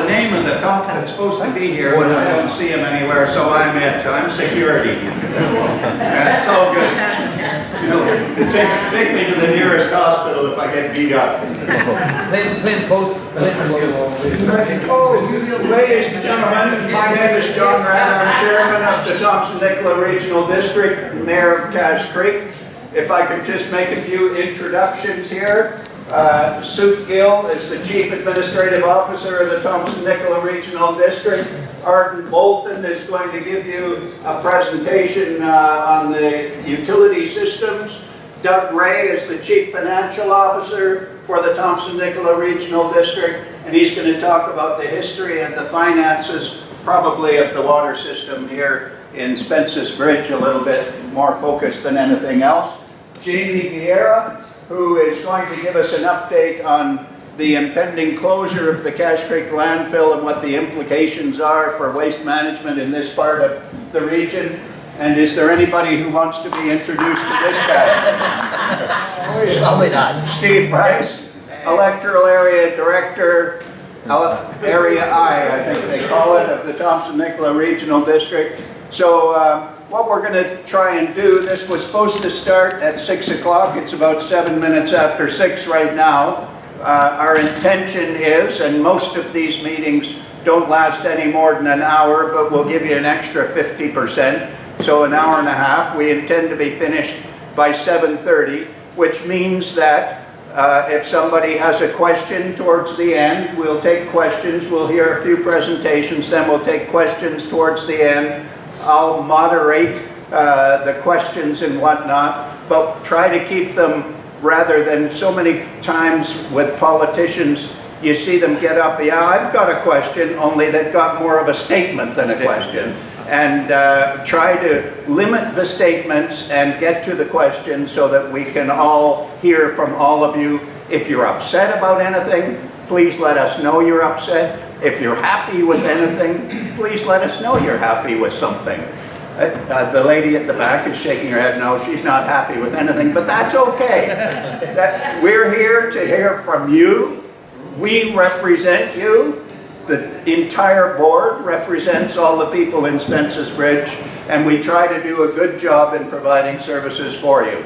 the name of the cop that's supposed to be here, but I don't see him anywhere, so I'm it. I'm security. It's all good. You know, take me to the nearest hospital if I get beat up. Please vote. Ladies and gentlemen, my name is John Rand. I'm chairman of the Thompson-Nicola Regional District, mayor of Cache Creek. If I could just make a few introductions here. Sue Gill is the Chief Administrative Officer of the Thompson-Nicola Regional District. Arden Bolton is going to give you a presentation on the utility systems. Doug Ray is the Chief Financial Officer for the Thompson-Nicola Regional District, and he's going to talk about the history and the finances, probably of the water system here in Spences Bridge, a little bit more focused than anything else. Jamie Vieira, who is going to give us an update on the impending closure of the Cache Creek landfill and what the implications are for waste management in this part of the region. And is there anybody who wants to be introduced to this guy? Probably not. Steve Price, Electoral Area Director, Area I think they call it, of the Thompson-Nicola Regional District. So what we're going to try and do, this was supposed to start at 6 o'clock. It's about 7 minutes after 6 right now. Our intention is, and most of these meetings don't last any more than an hour, but we'll give you an extra 50%. So an hour and a half. We intend to be finished by 7:30, which means that if somebody has a question towards the end, we'll take questions. We'll hear a few presentations, then we'll take questions towards the end. I'll moderate the questions and whatnot, but try to keep them, rather than so many times with politicians, you see them get up, yeah, I've got a question, only they've got more of a statement than a question. And try to limit the statements and get to the questions so that we can all hear from all of you. If you're upset about anything, please let us know you're upset. If you're happy with anything, please let us know you're happy with something. The lady at the back is shaking her head, no, she's not happy with anything, but that's okay. We're here to hear from you. We represent you. The entire board represents all the people in Spences Bridge, and we try to do a good job in providing services for you.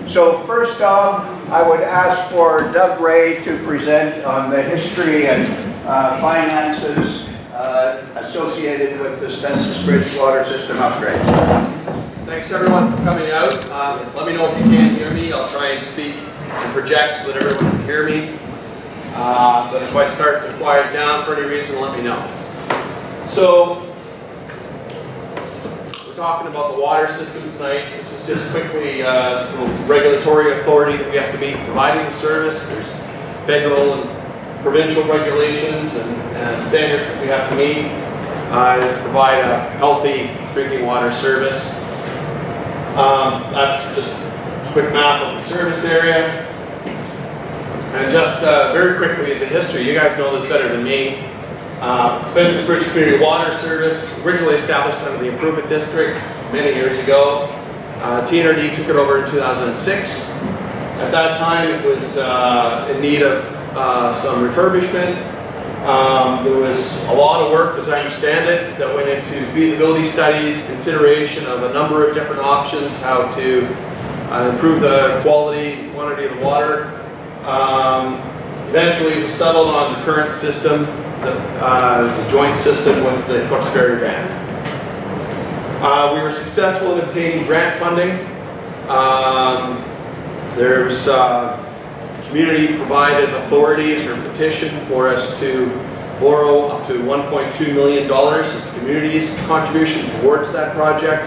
So first off, I would ask for Doug Ray to present on the history and finances associated with the Spences Bridge water system upgrade. Thanks everyone for coming out. Let me know if you can't hear me. I'll try and speak and project so that everyone can hear me. But if I start to quiet down for any reason, let me know. So, we're talking about the water system tonight. This is just quickly the regulatory authority that we have to meet providing the service. There's federal and provincial regulations and standards that we have to meet to provide a healthy drinking water service. That's just a quick map of the service area. And just very quickly as a history, you guys know this better than me. Spences Bridge Community Water Service, originally established under the Improvement District many years ago. TNRD took it over in 2006. At that time it was in need of some refurbishment. There was a lot of work, as I understand it, that went into feasibility studies, consideration of a number of different options, how to improve the quality, quantity of the water. Eventually it was settled on the current system that is a joint system with the Cooks Ferry Band. We were successful in obtaining grant funding. There's community provided authority under petition for us to borrow up to $1.2 million as the community's contribution towards that project.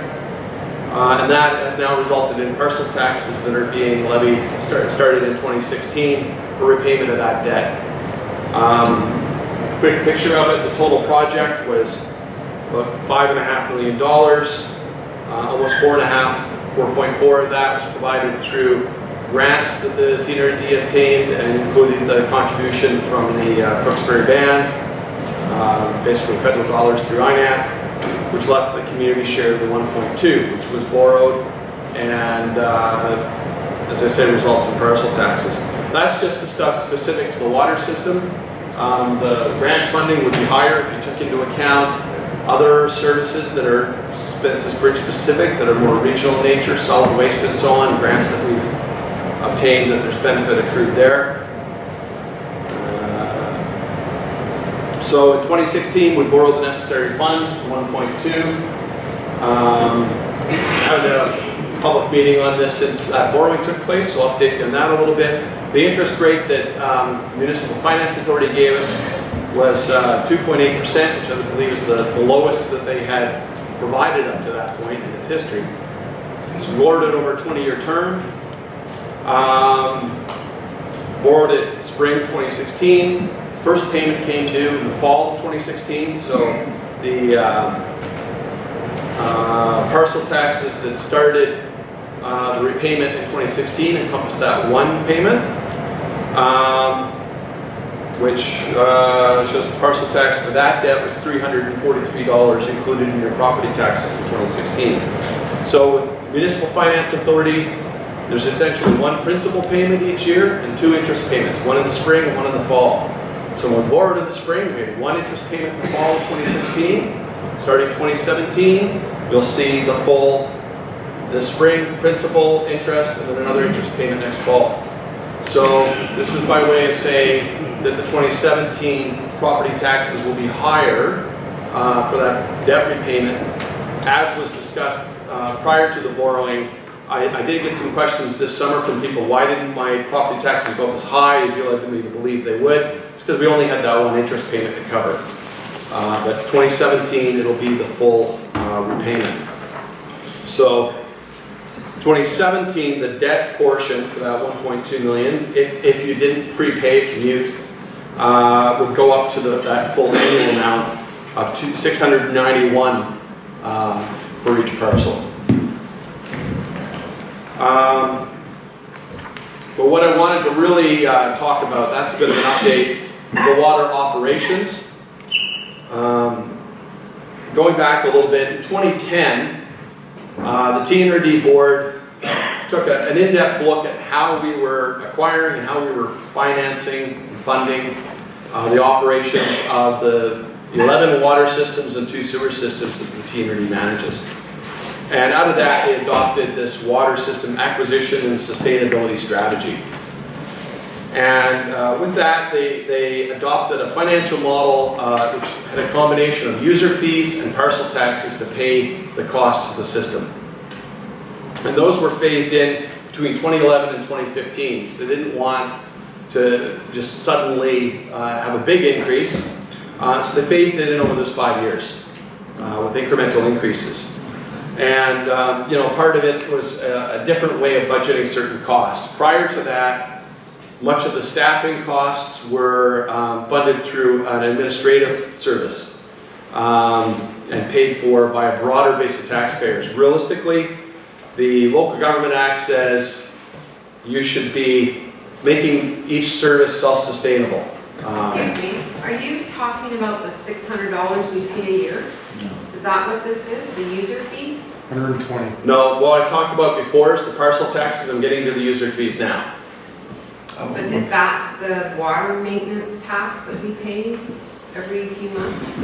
And that has now resulted in parcel taxes that are being levied, started in 2016, for repayment of that debt. Quick picture of it, the total project was about $5.5 million. Almost 4.4 of that was provided through grants that the TNRD obtained, and including the contribution from the Cooks Ferry Band, basically federal dollars through INAC, which left the community share of the 1.2, which was borrowed, and as I said, results in parcel taxes. That's just the stuff specific to the water system. The grant funding would be higher if you took into account other services that are Spences Bridge specific, that are more regional in nature, solid waste and so on, grants that we've obtained, that there's benefit accrued there. So in 2016, we borrowed the necessary funds for 1.2. Had a public meeting on this since that borrowing took place, so I'll update you on that a little bit. The interest rate that Municipal Finance Authority gave us was 2.8%, which I believe is the lowest that they had provided up to that point in its history. So we borrowed it over a 20-year term. Borrowed it spring 2016. First payment came due in the fall of 2016, so the parcel taxes that started the repayment in 2016 encompassed that one payment, which shows the parcel tax for that debt was $343 included in your property taxes in 2016. So with Municipal Finance Authority, there's essentially one principal payment each year and two interest payments, one in the spring and one in the fall. So when we borrowed in the spring, we had one interest payment in the fall of 2016. Starting 2017, you'll see the spring principal interest and then another interest payment next fall. So this is by way of saying that the 2017 property taxes will be higher for that debt repayment. As was discussed prior to the borrowing, I did get some questions this summer from people, why didn't my property taxes go up as high as you led me to believe they would? It's because we only had that one interest payment to cover. But 2017, it'll be the full repayment. So 2017, the debt portion for that 1.2 million, if you didn't prepay commute, would go up to that full annual amount of $691 for each parcel. But what I wanted to really talk about, that's a bit of an update, the water operations. Going back a little bit, in 2010, the TNRD board took an in-depth look at how we were acquiring and how we were financing and funding the operations of the 11 water systems and 2 sewer systems that the TNRD manages. And out of that, they adopted this water system acquisition and sustainability strategy. And with that, they adopted a financial model which had a combination of user fees and parcel taxes to pay the costs of the system. And those were phased in between 2011 and 2015, because they didn't want to just suddenly have a big increase. So they phased it in over those 5 years with incremental increases. And part of it was a different way of budgeting certain costs. Prior to that, much of the staffing costs were funded through an administrative service and paid for by a broader base of taxpayers. Realistically, the Local Government Act says you should be making each service self-sustainable. Excuse me, are you talking about the $600 we pay a year? No. Is that what this is, the user fee? 120. No, what I've talked about before is the parcel taxes. I'm getting to the user fees now. But is that the water maintenance tax that we pay every few months?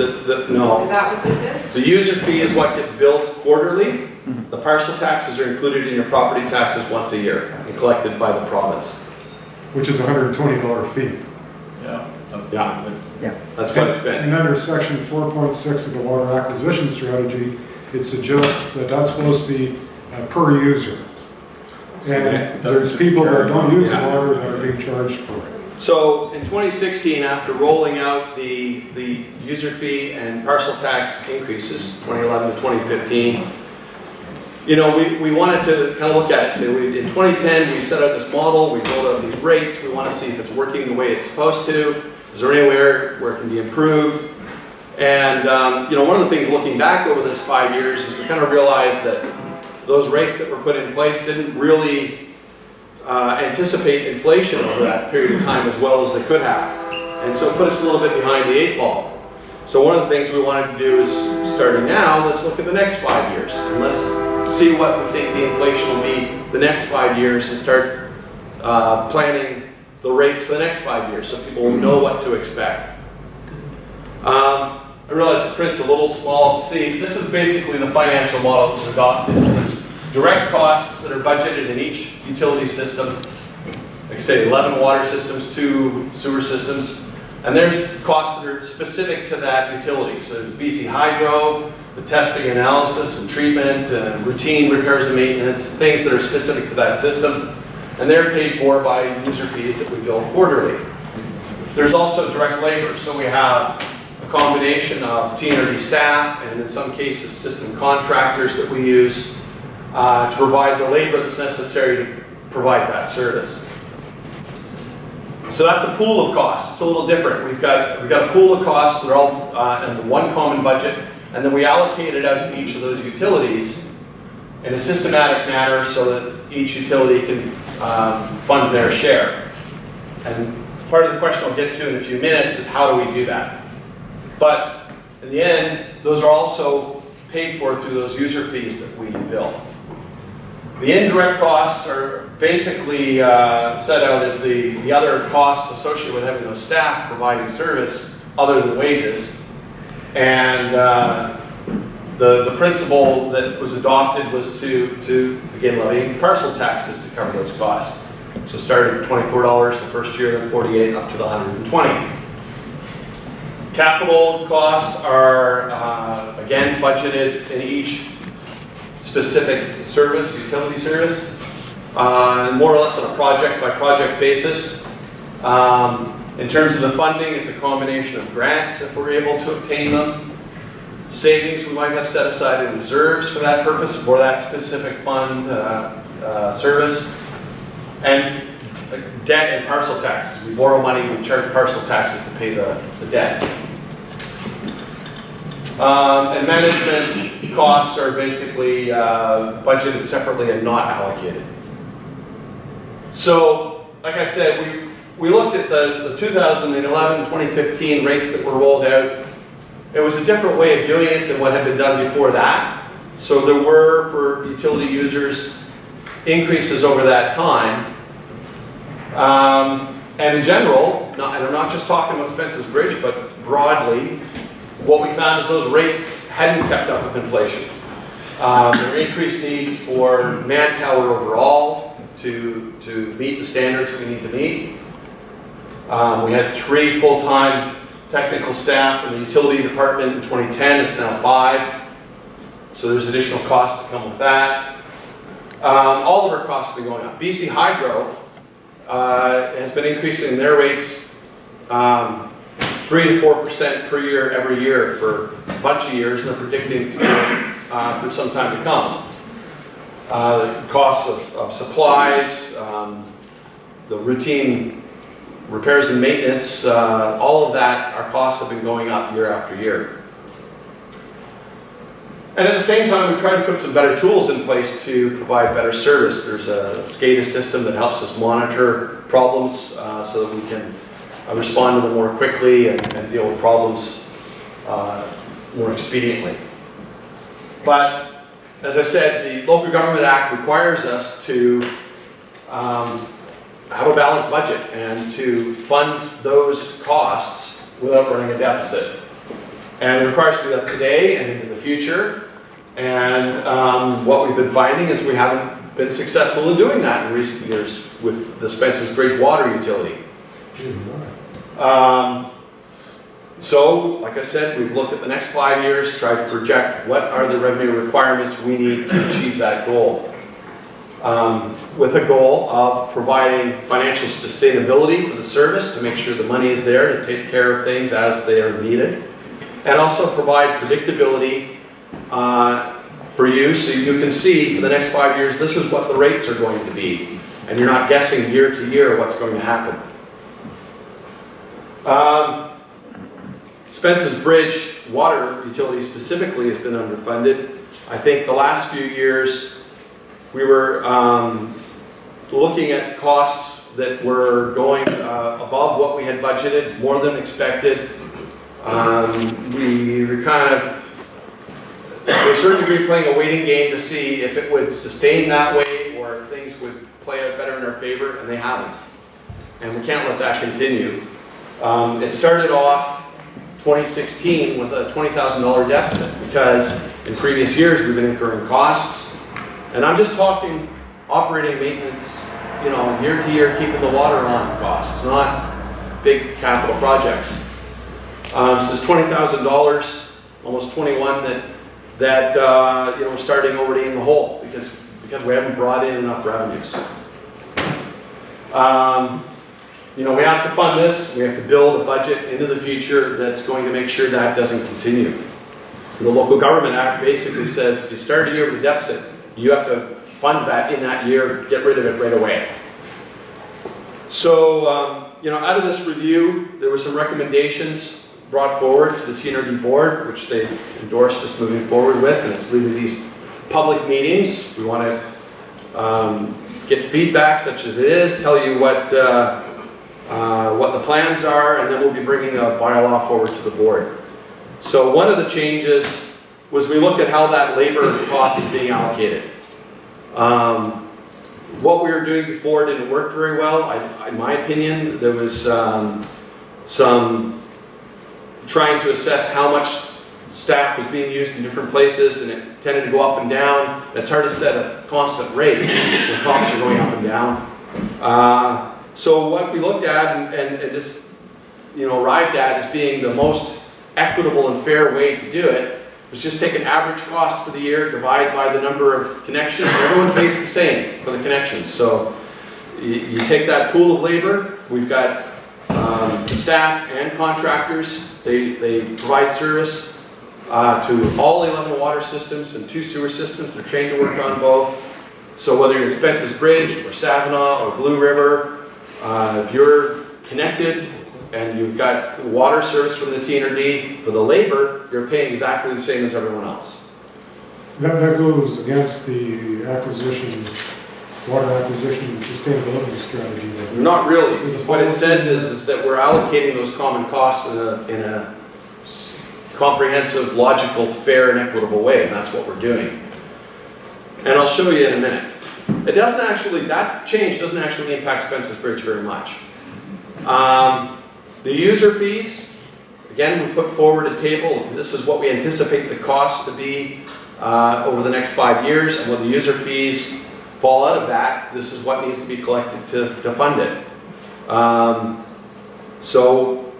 No. Is that what this is? The user fee is what gets billed quarterly. The parcel taxes are included in your property taxes once a year and collected by the province. Which is a $120 fee. Yeah. Yeah. That's what it's been. And under section 4.6 of the water acquisition strategy, it suggests that that's supposed to be per user. And there's people that don't use water that are being charged for it. So in 2016, after rolling out the user fee and parcel tax increases, 2011 to 2015, we wanted to kind of look at it. Say, in 2010, we set out this model, we rolled out these rates, we want to see if it's working the way it's supposed to. Is there anywhere where it can be improved? And one of the things looking back over this 5 years is we kind of realized that those rates that were put in place didn't really anticipate inflation over that period of time as well as they could have. And so it put us a little bit behind the 8 ball. So one of the things we wanted to do is, starting now, let's look at the next 5 years. And let's see what we think the inflation will be the next 5 years and start planning the rates for the next 5 years so people will know what to expect. I realize the print's a little small to see. This is basically the financial model that was adopted. So there's direct costs that are budgeted in each utility system. Like I say, 11 water systems, 2 sewer systems. And there's costs that are specific to that utility. So there's BC Hydro, the testing, analysis, and treatment, routine repairs and maintenance, things that are specific to that system. And they're paid for by user fees that we bill quarterly. There's also direct labor. So we have a combination of TNRD staff and in some cases system contractors that we use to provide the labor that's necessary to provide that service. So that's a pool of costs. It's a little different. We've got a pool of costs that are all in one common budget, and then we allocate it out to each of those utilities in a systematic manner so that each utility can fund their share. And part of the question I'll get to in a few minutes is how do we do that? But in the end, those are also paid for through those user fees that we bill. The indirect costs are basically set out as the other costs associated with having those staff providing service other than wages. And the principle that was adopted was to begin levying parcel taxes to cover those costs. So started at $24 the first year, then 48 up to the 120. Capital costs are, again, budgeted in each specific service, utility service, more or less on a project-by-project basis. In terms of the funding, it's a combination of grants if we're able to obtain them, savings we might have set aside in reserves for that purpose, for that specific fund service, and debt and parcel taxes. We borrow money, we charge parcel taxes to pay the debt. And management costs are basically budgeted separately and not allocated. So, like I said, we looked at the 2011-2015 rates that were rolled out. It was a different way of doing it than what had been done before that. So there were, for utility users, increases over that time. And in general, and I'm not just talking about Spences Bridge, but broadly, what we found is those rates hadn't kept up with inflation. There were increased needs for manpower overall to meet the standards that we need to meet. We had 3 full-time technical staff in the utility department in 2010. It's now 5. So there's additional costs that come with that. All of our costs have been going up. BC Hydro has been increasing their rates 3 to 4% per year every year for a bunch of years, and they're predicting to for some time to come. The costs of supplies, the routine repairs and maintenance, all of that, our costs have been going up year after year. And at the same time, we try to put some better tools in place to provide better service. There's a SCADA system that helps us monitor problems so that we can respond to them more quickly and deal with problems more expediently. But as I said, the Local Government Act requires us to have a balanced budget and to fund those costs without running a deficit. And it requires us to do that today and into the future. And what we've been finding is we haven't been successful in doing that in recent years with the Spences Bridge water utility. So, like I said, we've looked at the next 5 years, tried to project what are the revenue requirements we need to achieve that goal. With a goal of providing financial sustainability for the service to make sure the money is there to take care of things as they are needed, and also provide predictability for you so you can see for the next 5 years this is what the rates are going to be, and you're not guessing year to year what's going to happen. Spences Bridge water utility specifically has been underfunded. I think the last few years we were looking at costs that were going above what we had budgeted, more than expected. We were kind of, to a certain degree, playing a waiting game to see if it would sustain that way or if things would play out better in our favor, and they haven't. and we can't let that continue. It started off 2016 with a $20,000 deficit because in previous years we've been incurring costs. And I'm just talking operating maintenance, you know, year to year, keeping the water on costs, not big capital projects. So it's $20,000, almost 21 that you know, we're starting already in the hole because we haven't brought in enough revenues. You know, we have to fund this. We have to build a budget into the future that's going to make sure that doesn't continue. The Local Government Act basically says if you start a year with a deficit, you have to fund that in that year, get rid of it right away. So, you know, out of this review, there were some recommendations brought forward to the TNRD board, which they endorsed us moving forward with, and it's leading to these public meetings. We want to get feedback such as it is, tell you what the plans are, and then we'll be bringing a bylaw forward to the board. So one of the changes was we looked at how that labor cost is being allocated. What we were doing before didn't work very well. In my opinion, there was some trying to assess how much staff was being used in different places, and it tended to go up and down. It's hard to set a constant rate when costs are going up and down. So what we looked at and just, you know, arrived at as being the most equitable and fair way to do it was just take an average cost for the year, divide by the number of connections, and everyone pays the same for the connections. So you take that pool of labor, we've got staff and contractors, they provide service to all 11 water systems and 2 sewer systems. They're trained to work on both. So whether you're in Spences Bridge or Savannah or Blue River, if you're connected and you've got water service from the TNRD, for the labor, you're paying exactly the same as everyone else. That goes against the water acquisition and sustainability strategy. Not really. What it says is that we're allocating those common costs in a comprehensive, logical, fair, and equitable way, and that's what we're doing. And I'll show you in a minute. It doesn't actually, that change doesn't actually impact Spences Bridge very much. The user fees, again, we put forward a table. This is what we anticipate the cost to be over the next 5 years, and when the user fees fall out of that, this is what needs to be collected to fund it. So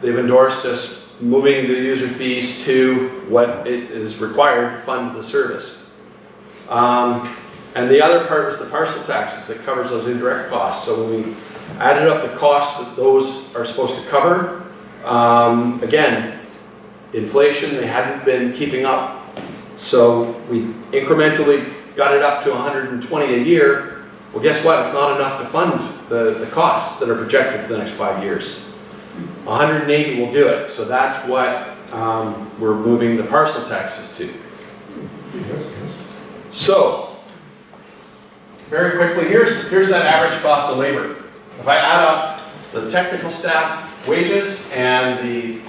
they've endorsed us moving the user fees to what it is required to fund the service. And the other part was the parcel taxes that covers those indirect costs. So when we added up the costs that those are supposed to cover, again, inflation, they hadn't been keeping up. So we incrementally got it up to 120 a year. Well, guess what? It's not enough to fund the costs that are projected for the next 5 years. 180 will do it. So that's what we're moving the parcel taxes to. So, very quickly, here's that average cost of labor. If I add up the technical staff wages and the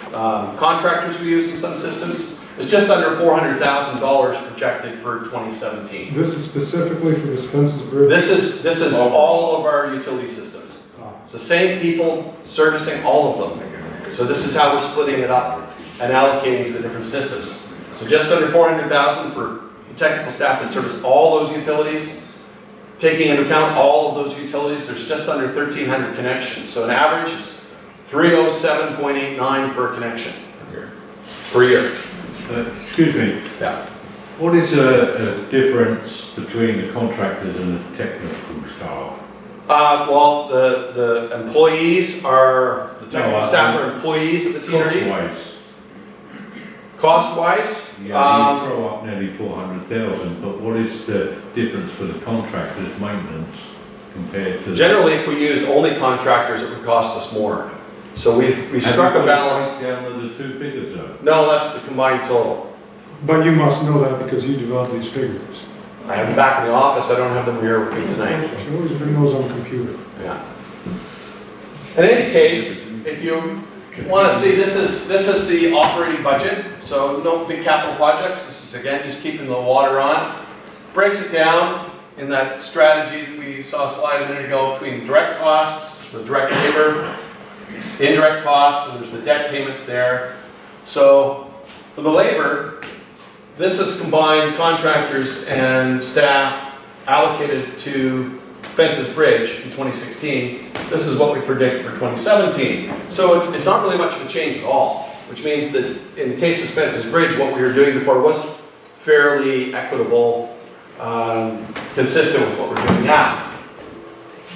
contractors we use in some systems, it's just under $400,000 projected for 2017. This is specifically for the Spences Bridge? This is all of our utility systems. It's the same people servicing all of them. So this is how we're splitting it up and allocating to the different systems. So just under $400,000 for the technical staff that service all those utilities. Taking into account all of those utilities, there's just under 1,300 connections. So an average is 307.89 per connection per year. Excuse me. Yeah. What is a difference between the contractors and the technical staff? Well, the employees are, the technical staff are employees of the TNRD. Cost-wise? Cost-wise? Yeah, you throw up nearly 400,000, but what is the difference for the contractors' maintenance compared to? Generally, if we used only contractors, it would cost us more. So we struck a balance. Down to the 2 figures though? No, that's the combined total. But you must know that because you developed these figures. I have them back in the office. I don't have them here with me tonight. You always bring those on the computer. Yeah. In any case, if you want to see, this is the operating budget. So no big capital projects. This is again just keeping the water on. Breaks it down in that strategy that we saw a slide a minute ago between direct costs, the direct labor, indirect costs, and there's the debt payments there. So for the labor, this is combined contractors and staff allocated to Spences Bridge in 2016. This is what we predict for 2017. So it's not really much of a change at all, which means that in the case of Spences Bridge, what we were doing before was fairly equitable, consistent with what we're doing now.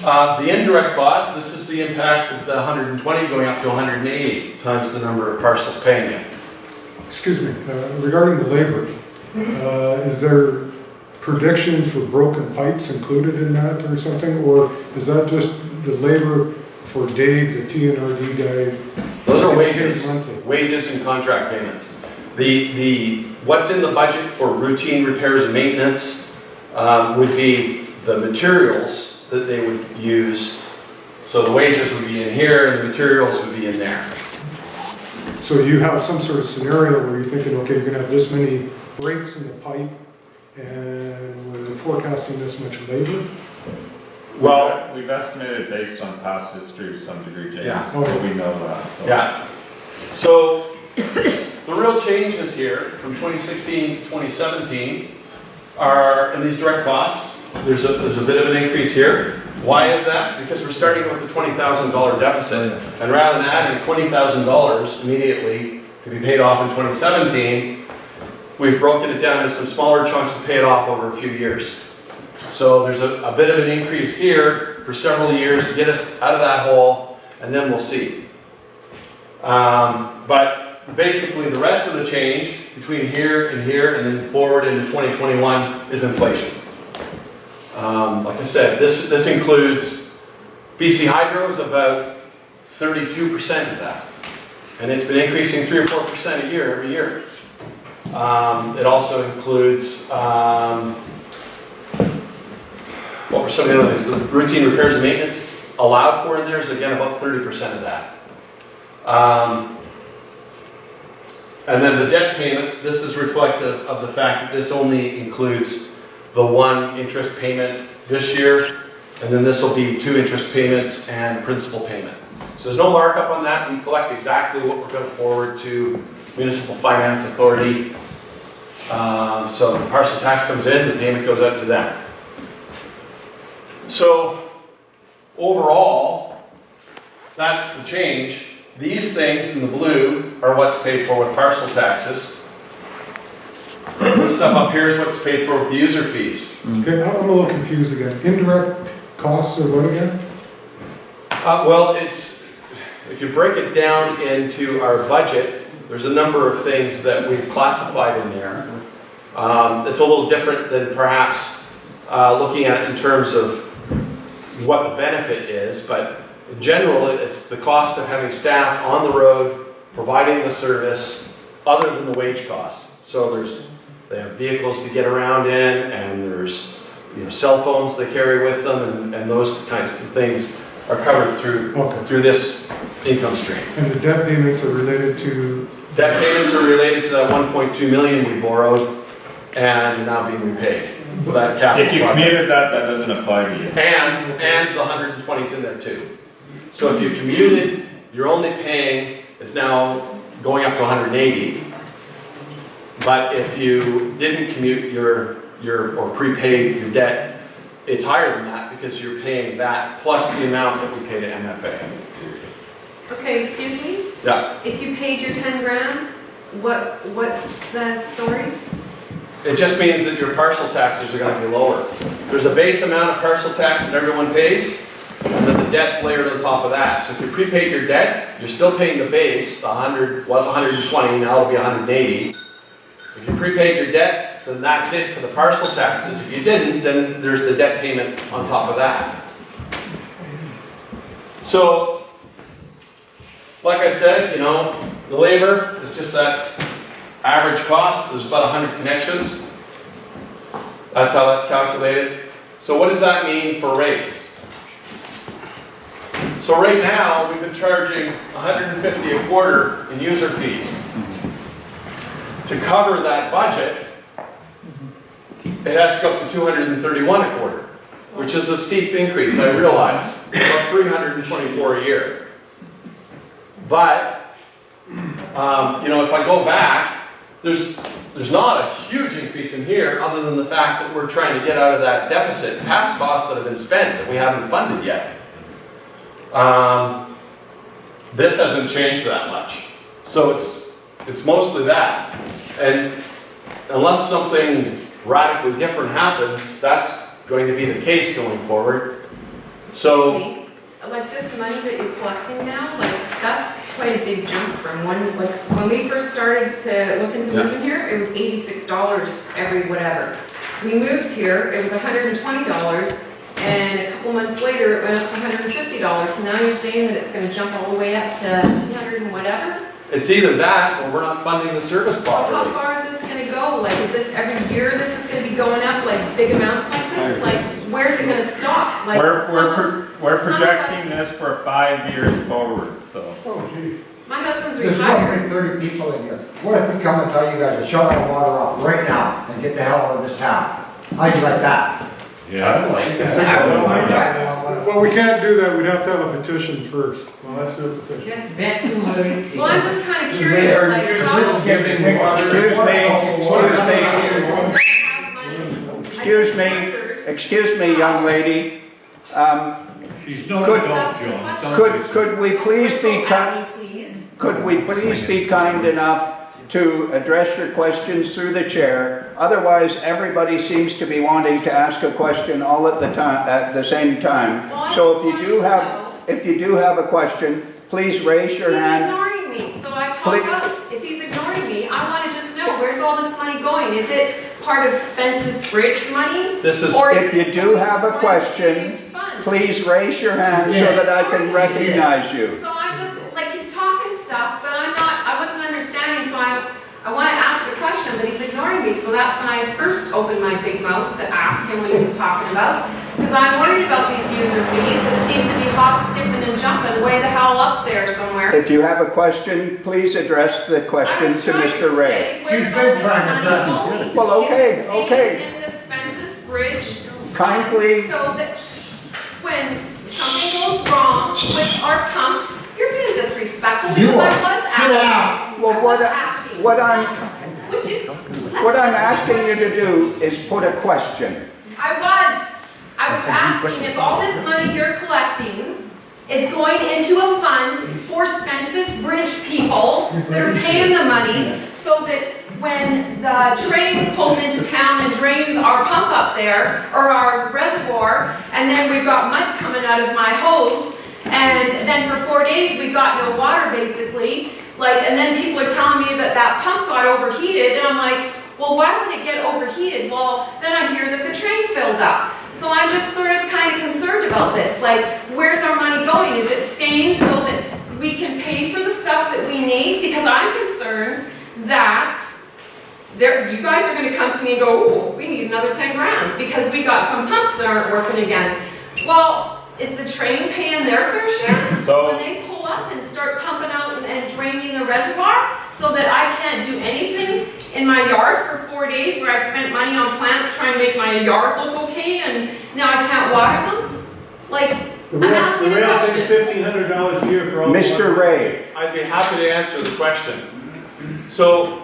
The indirect cost, this is the impact of the 120 going up to 180 times the number of parcels paying it. Excuse me, regarding the labor, is there predictions for broken pipes included in that or something? Or is that just the labor for Dave, the TNRD guy? Those are wages and contract payments. What's in the budget for routine repairs and maintenance would be the materials that they would use. So the wages would be in here and the materials would be in there. So you have some sort of scenario where you're thinking, okay, you're gonna have this many breaks in the pipe and we're forecasting this much labor? Well, we've estimated based on past history to some degree, James, Yeah. so we know that. So. yeah. So the real changes here from 2016 to 2017 are in these direct costs. There's a bit of an increase here. Why is that? Because we're starting with a $20,000 deficit, and rather than adding $20,000 immediately to be paid off in 2017, we've broken it down into some smaller chunks to pay it off over a few years. So there's a bit of an increase here for several years to get us out of that hole, and then we'll see. But basically the rest of the change between here and then forward into 2021 is inflation. Like I said, this includes BC Hydro's about 32% of that. And it's been increasing 3 or 4% a year every year. It also includes, what were some of the other things? The routine repairs and maintenance allowed for in there is again about 30% of that. And then the debt payments, this is reflective of the fact that this only includes the one interest payment this year, and then this will be 2 interest payments and principal payment. So there's no markup on that. We collect exactly what we're going to forward to Municipal Finance Authority. So the parcel tax comes in, the payment goes out to them. So overall, that's the change. These things in the blue are what's paid for with parcel taxes. This stuff up here is what's paid for with the user fees. Okay, I'm a little confused again. Indirect costs are what again? Well, if you break it down into our budget, there's a number of things that we've classified in there. It's a little different than perhaps looking at it in terms of what the benefit is, but in general, it's the cost of having staff on the road, providing the service, other than the wage cost. So they have vehicles to get around in, and there's cell phones they carry with them, and those kinds of things are covered through this income stream. And the debt payments are related to? Debt payments are related to that 1.2 million we borrowed and now being repaid for that capital If you project. commuted that doesn't apply to you. And the 120's in there too. So if you commuted, you're only paying, it's now going up to 180. But if you didn't commute or prepay your debt, it's higher than that because you're paying that plus the amount that we pay to MFA. Okay, excuse me? Yeah. If you paid your 10 grand, what's the story? It just means that your parcel taxes are going to be lower. There's a base amount of parcel tax that everyone pays, and then the debt's layered on top of that. So if you prepaid your debt, you're still paying the base. The 100 was 120, now it'll be 180. If you prepaid your debt, then that's it for the parcel taxes. If you didn't, then there's the debt payment on top of that. So, like I said, the labor is just that average cost. There's about 100 connections. That's how that's calculated. So what does that mean for rates? So right now, we've been charging $150 a quarter in user fees. To cover that budget, it has to go up to $231 a quarter. which is a steep increase, I realize, about 324 a year. But, you know, if I go back, there's not a huge increase in here other than the fact that we're trying to get out of that deficit, past costs that have been spent that we haven't funded yet. This hasn't changed that much. So it's mostly that. And unless something radically different happens, that's going to be the case going forward. So, like this money that you're collecting now, like that's quite a big jump from when we first started to look into moving here, it was $86 every whatever. We moved here, it was $120, and a couple months later it went up to $150. So now you're saying that it's going to jump all the way up to 200 and whatever? it's either that or we're not funding the service So how properly. far is this going to go? Like, is this every year this is going to be going up like big amounts like this? Like, where's it going to stop? Like, We're projecting this for 5 years forward, so. Oh, gee. my husband's There's retired. roughly 30 people in here. What if we come and tell you guys to shut our water off right now and get the hell out of this town? How'd you like that? Yeah. Well, we can't do that, we'd have to have a petition first. Well, let's do a petition. Well, I'm just kind of curious, like, how... Excuse me, young lady. She's not Could- a dog, John. Could we please be kind enough to address your questions through the chair? Otherwise, everybody seems to be wanting to ask a question all at the same time. So if you do have a question, please raise your He's hand. ignoring me, so I Please- talk out. If he's ignoring me, I want to just know, where's all this money going? Is it part of Spence's bridge money? This is, Or is If you this do going have a to question, the fund? please raise your hand so that I can recognize you. So I'm just, like, he's talking stuff, but I wasn't understanding, so I want to ask a question, but he's ignoring me, so that's when I first opened my big mouth to ask him what he was talking about. Because I'm worried about these user fees that seem to be hop, skipping, and jumping way the hell up there somewhere. If you have a question, please address the question to Mr. Ray. She's been trying to address it, too. Well, okay. In the Spences Bridge. Kindly- So that when something goes wrong with our pumps, you're being disrespectful You because I are. was Sit asking. down. Well, I was asking. what I'm Would you? asking you to do is put a question. I was asking if all this money you're collecting is going into a fund for Spence's Bridge people that are paying the money so that when the train pulls into town and drains our pump up there, or our reservoir, and then we've got mud coming out of my hose, and then for 4 days we've got no water basically, like, and then people are telling me that that pump got overheated, and I'm like, well, why would it get overheated? Well, then I hear that the train filled up. So I'm just sort of kind of concerned about this. Like, where's our money going? Is it staying so that we can pay for the stuff that we need? Because I'm concerned that you guys are going to come to me and go, oh, we need another 10 grand because we got some pumps that aren't working again. Well, is the train paying their fair share? So- when they pull up and start pumping out and draining the reservoir so that I can't do anything in my yard for 4 days where I spent money on plants trying to make my yard look okay and now I can't water them? Like, I'm asking a question. $1,500 a year for all. Mr. Ray, I'd be happy to answer the question. So,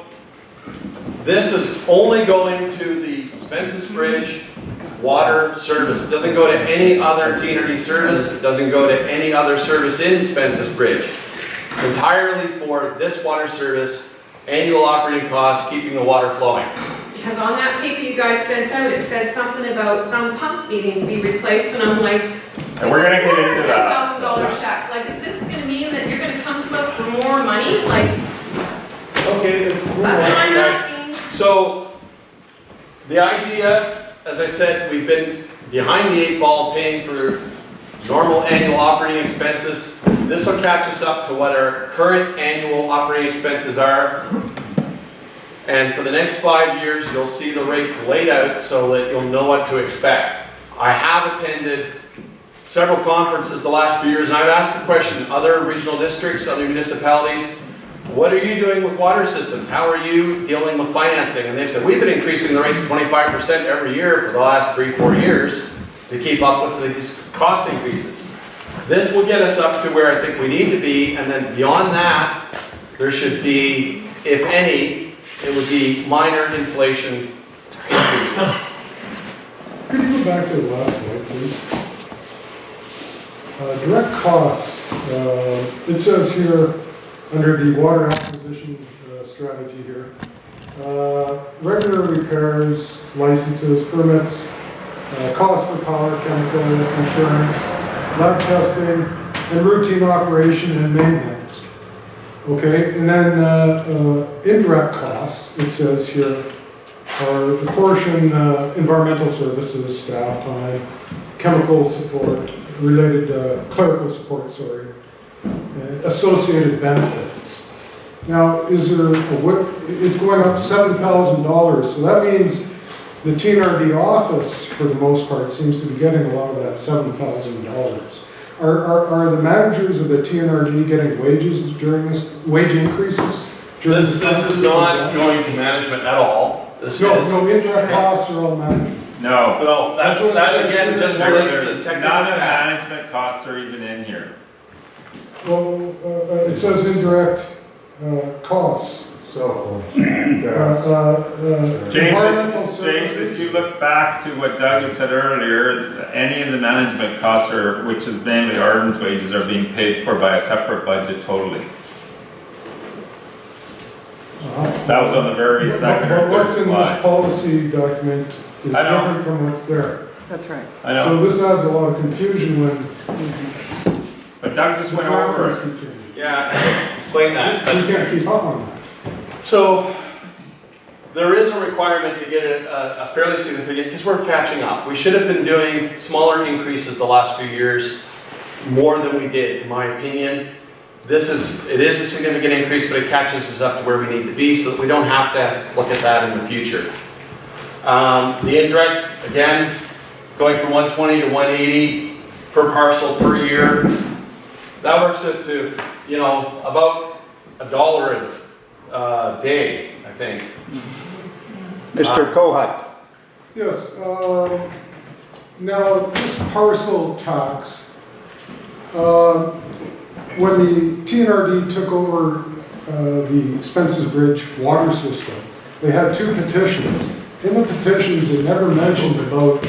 this is only going to the Spences Bridge water service. It doesn't go to any other TNRD service. It doesn't go to any other service in Spences Bridge. Entirely for this water service, annual operating costs, keeping the water flowing. Because on that paper you guys sent out, it said something about some pump needing to be replaced and I'm like, And we're gonna get into that. $10,000 check. Like, is this gonna mean that you're gonna come to us for more money? Like, Okay, that's what I'm asking. So, the idea, as I said, we've been behind the 8 ball paying for normal annual operating expenses. This will catch us up to what our current annual operating expenses are. And for the next 5 years, you'll see the rates laid out so that you'll know what to expect. I have attended several conferences the last few years, and I've asked the question, other regional districts, other municipalities, what are you doing with water systems? How are you dealing with financing? And they've said, we've been increasing the rates 25% every year for the last 3-4 years to keep up with these cost increases. This will get us up to where I think we need to be, and then beyond that, there should be, if any, it would be minor inflation increases. Could you go back to the last slide, please? Direct costs, it says here, under the water acquisition strategy here, regular repairs, licenses, permits, costs for power, chemicals, insurance, lab testing, and routine operation and maintenance. Okay, and then indirect costs, it says here, are the portion environmental services, staff time, chemical support, related clerical support, sorry, associated benefits. Now, is there it's going up $7,000, so that means the TNRD office, for the most part, seems to be getting a lot of that $7,000. Are the managers of the TNRD getting wages during this, wage increases? This is not going to management at all. No, indirect costs are all management. No. That again just relates to the technical None of the staff. management costs are even in here. Well, it says indirect costs. Cell phones. Environmental James, if services. you look back to what Doug had said earlier, any of the management costs are, which is mainly Arden's wages, are being paid for by a separate budget totally. That was on the very second But or what's third in this slide. policy document is I know. different from what's there. That's right. I know, So this adds a lot of confusion when. but Doug just went over it. Yeah, explain that. You can't keep up on that. So there is a requirement to get a fairly significant, because we're catching up. We should have been doing smaller increases the last few years, more than we did, in my opinion. It is a significant increase, but it catches us up to where we need to be so that we don't have to look at that in the future. The indirect, again, going from 120 to 180 per parcel per year. That works out to, about $1 a day, I think. Mr. Kohut. Yes, now this parcel tax, when the TNRD took over the Spences Bridge water system, they had two petitions. In the petitions, it never mentioned about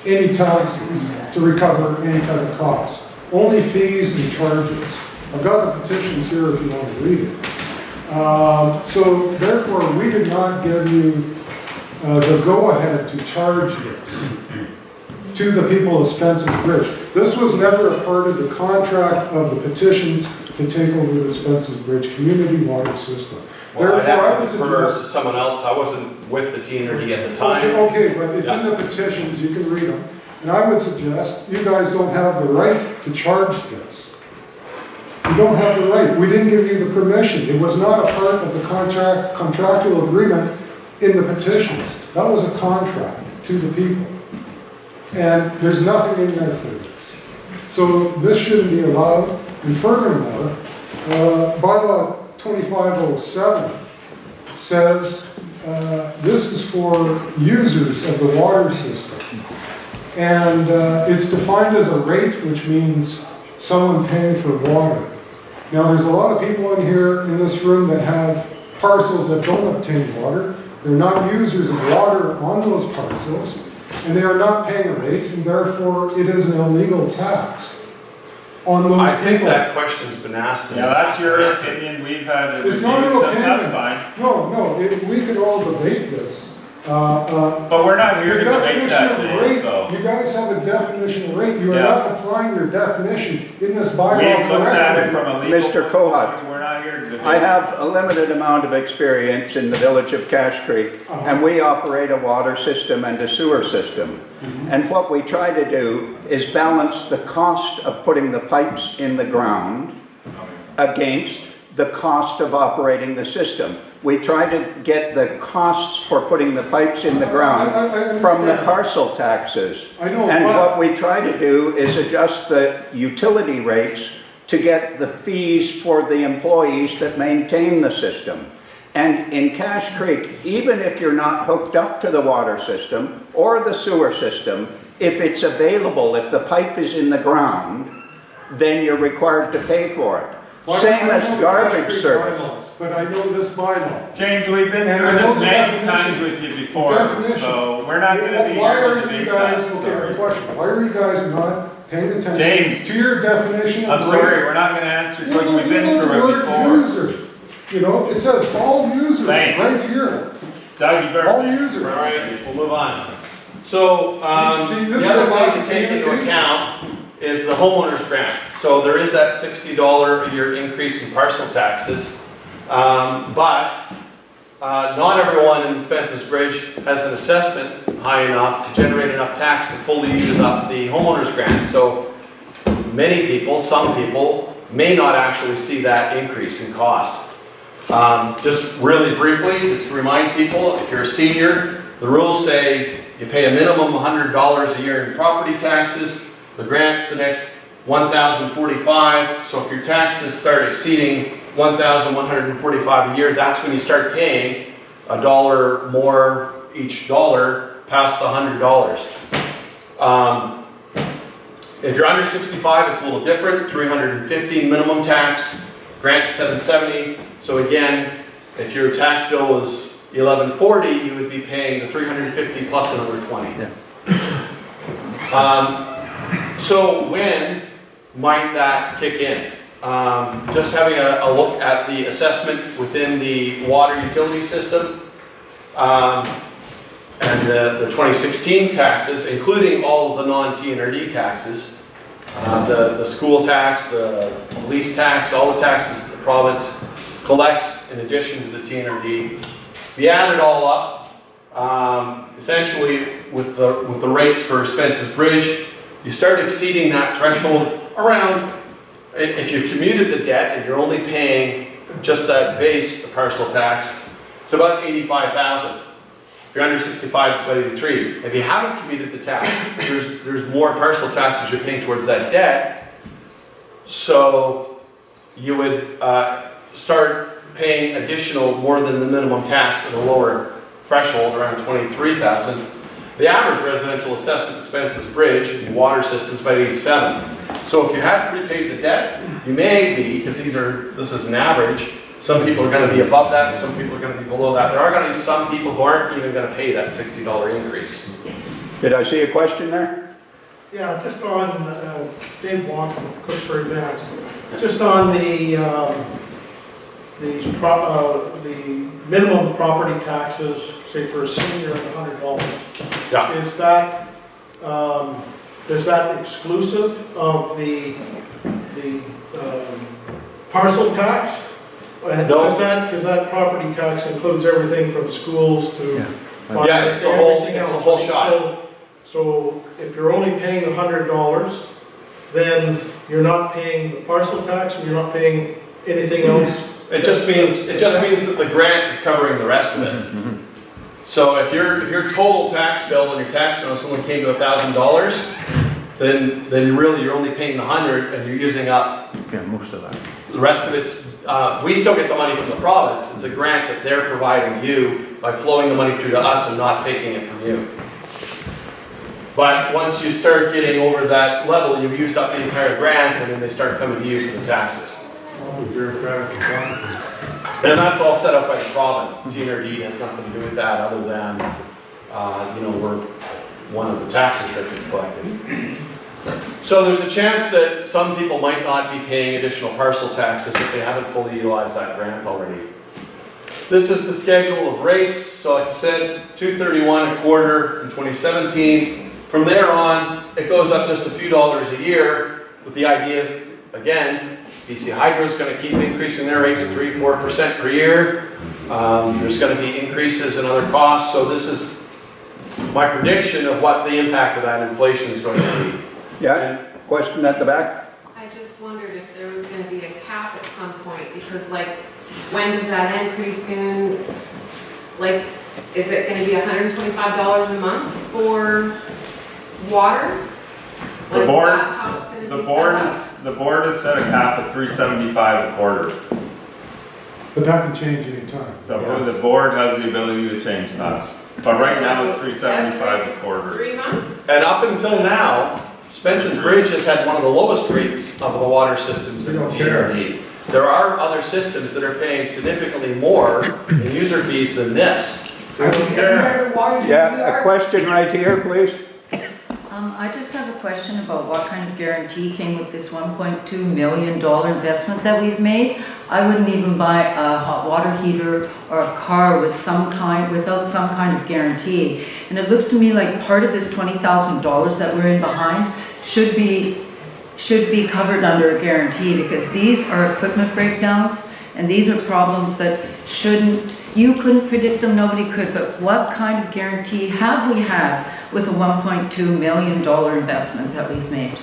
any taxes to recover any type of costs, only fees and charges. I've got the petitions here if you want to read it. So therefore, we did not give you the go-ahead to charge this to the people of Spences Bridge. This was never a part of the contract of the petitions to take over the Spences Bridge community water system. Well, I'd Therefore, I would have to refer to suggest. someone else. I wasn't with the TNRD at the time. Okay, but it's in the petitions, you can read them. And I would suggest you guys don't have the right to charge this. You don't have the right. We didn't give you the permission. It was not a part of the contractual agreement in the petitions. That was a contract to the people. And there's nothing in there for this. So this shouldn't be allowed. And furthermore, bylaw 2507 says this is for users of the water system. And it's defined as a rate, which means someone paying for water. Now, there's a lot of people in here, in this room, that have parcels that don't obtain water. They're not users of water on those parcels, and they are not paying a rate, and therefore it is an illegal tax on those I think people. that question's been asked. and Yeah, that's your answered. opinion, we've had it It's not reviewed, your opinion. that's fine. No, we could all debate this. But we're not here The to debate that definition of today, rate, so. you guys have a definition of rate. You are Yeah. not applying your definition in this bylaw We've looked at it correctly. from a legal. Mr. Kohut. We're not here to debate. I have a limited amount of experience in the village of Cache Creek, and we operate a water system and a sewer system. And what we try to do is balance the cost of putting the pipes in the ground against the cost of operating the system. We try to get the costs for putting the pipes in the ground I from the understand. parcel taxes. I know, And but- what we try to do is adjust the utility rates to get the fees for the employees that maintain the system. And in Cache Creek, even if you're not hooked up to the water system or the sewer system, if it's available, if the pipe is in the ground, then you're required to pay for it. Well, Same I as know the garbage Cache Creek service. bylaws, but I know this bylaw. James, we've been And through I know this the many definition. times with you before, Definition. so we're not gonna be Why here to are you debate guys, that, okay, my sorry. question, why are you guys not paying attention James. to your definition I'm of sorry, rate? we're not gonna answer your You question, we've been know the through it word before. user. You know, it says all users, Thanks. right here. Doug, you better. All users. All right, we'll move on. So, See, the this is other a lot thing of to take into communication. account is the homeowner's grant. So there is that $60 a year increase in parcel taxes. But not everyone in Spences Bridge has an assessment high enough to generate enough tax to fully use up the homeowner's grant. So many people, some people, may not actually see that increase in cost. Just really briefly, just to remind people, if you're a senior, the rules say you pay a minimum of $100 a year in property taxes. The grant's the next $1,045. So if your taxes start exceeding $1,145 a year, that's when you start paying $1 more each dollar past the $100. If you're under 65, it's a little different. $350 minimum tax, grant $770. So again, if your tax bill was $1,140, you would be paying the $350 plus another $20. So when might that kick in? Just having a look at the assessment within the water utility system and the 2016 taxes, including all of the non-TNRD taxes, the school tax, the police tax, all the taxes the province collects in addition to the TNRD. If you add it all up, essentially with the rates for Spences Bridge, you start exceeding that threshold around, if you've commuted the debt and you're only paying just that base, the parcel tax, it's about $85,000. If you're under 65, it's about 83. If you haven't commuted the tax, there's more parcel taxes you're paying towards that debt. So you would start paying additional more than the minimum tax at a lower threshold, around $23,000. The average residential assessment at Spences Bridge in water system is about $87. So if you have prepaid the debt, you may be, because this is an average, some people are going to be above that, some people are going to be below that. There are going to be some people who aren't even going to pay that $60 increase. Did I see a question there? Yeah, just on, Dave Walker, Cookford, Mass. Just on the minimum property taxes, say for a senior, $100. Yeah. Is that exclusive of the parcel tax? No. Because that property tax includes everything from schools to fire, Yeah, it's the everything whole else. shot. So if you're only paying $100, then you're not paying the parcel tax, and you're not paying anything else. It just means that the grant is covering the rest of it. So if your total tax bill and your tax bill, someone came to $1,000, then you're only paying the 100 and you're using up most of that. the rest of it's. We still get the money from the province. It's a grant that they're providing you by flowing the money through to us and not taking it from you. But once you start getting over that level, you've used up the entire grant, and then they start coming to you for the taxes. And that's all set up by the province. The TNRD has nothing to do with that other than, we're one of the taxes that gets collected. So there's a chance that some people might not be paying additional parcel taxes if they haven't fully utilized that grant already. This is the schedule of rates. So like I said, $231 a quarter in 2017. From there on, it goes up just a few dollars a year with the idea, again, BC Hydro is going to keep increasing their rates 3-4% per year. There's going to be increases in other costs. So this is my prediction of what the impact of that inflation is going to be. Yeah, question at the back? I just wondered if there was gonna be a cap at some point, because when does that increase in? Is it gonna be $125 a month for water? The board has set a cap of $375 a quarter. But that can change any time. The board has the ability to change that. But right now it's $375 a quarter. 3 months? And up until now, Spences Bridge has had one of the lowest rates of the water systems in the TNRD. There are other systems that are paying significantly more in user fees than this. Yeah, a question right here, please. I just have a question about what kind of guarantee came with this $1.2 million investment that we've made. I wouldn't even buy a hot water heater or a car without some kind of guarantee. And it looks to me like part of this $20,000 that we're in behind should be covered under a guarantee, because these are equipment breakdowns and these are problems that you couldn't predict them, nobody could, but what kind of guarantee have we had with a $1.2 million investment that we've made?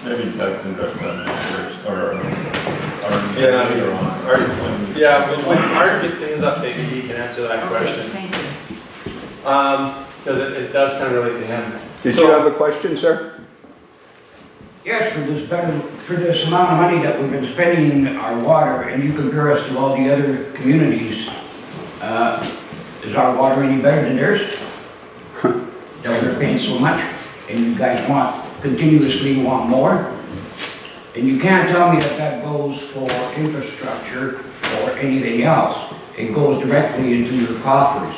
Maybe Doug can address that or When Art gets things up, maybe he can answer that question. Thank you. Because it does kind of relate to him. Did you have a question, sir? Yes, for this amount of money that we've been spending in our water, and you compare us to all the other communities, is our water any better than theirs? That we're paying so much, and you guys continuously want more? And you can't tell me that goes for infrastructure or anything else. It goes directly into your coffers.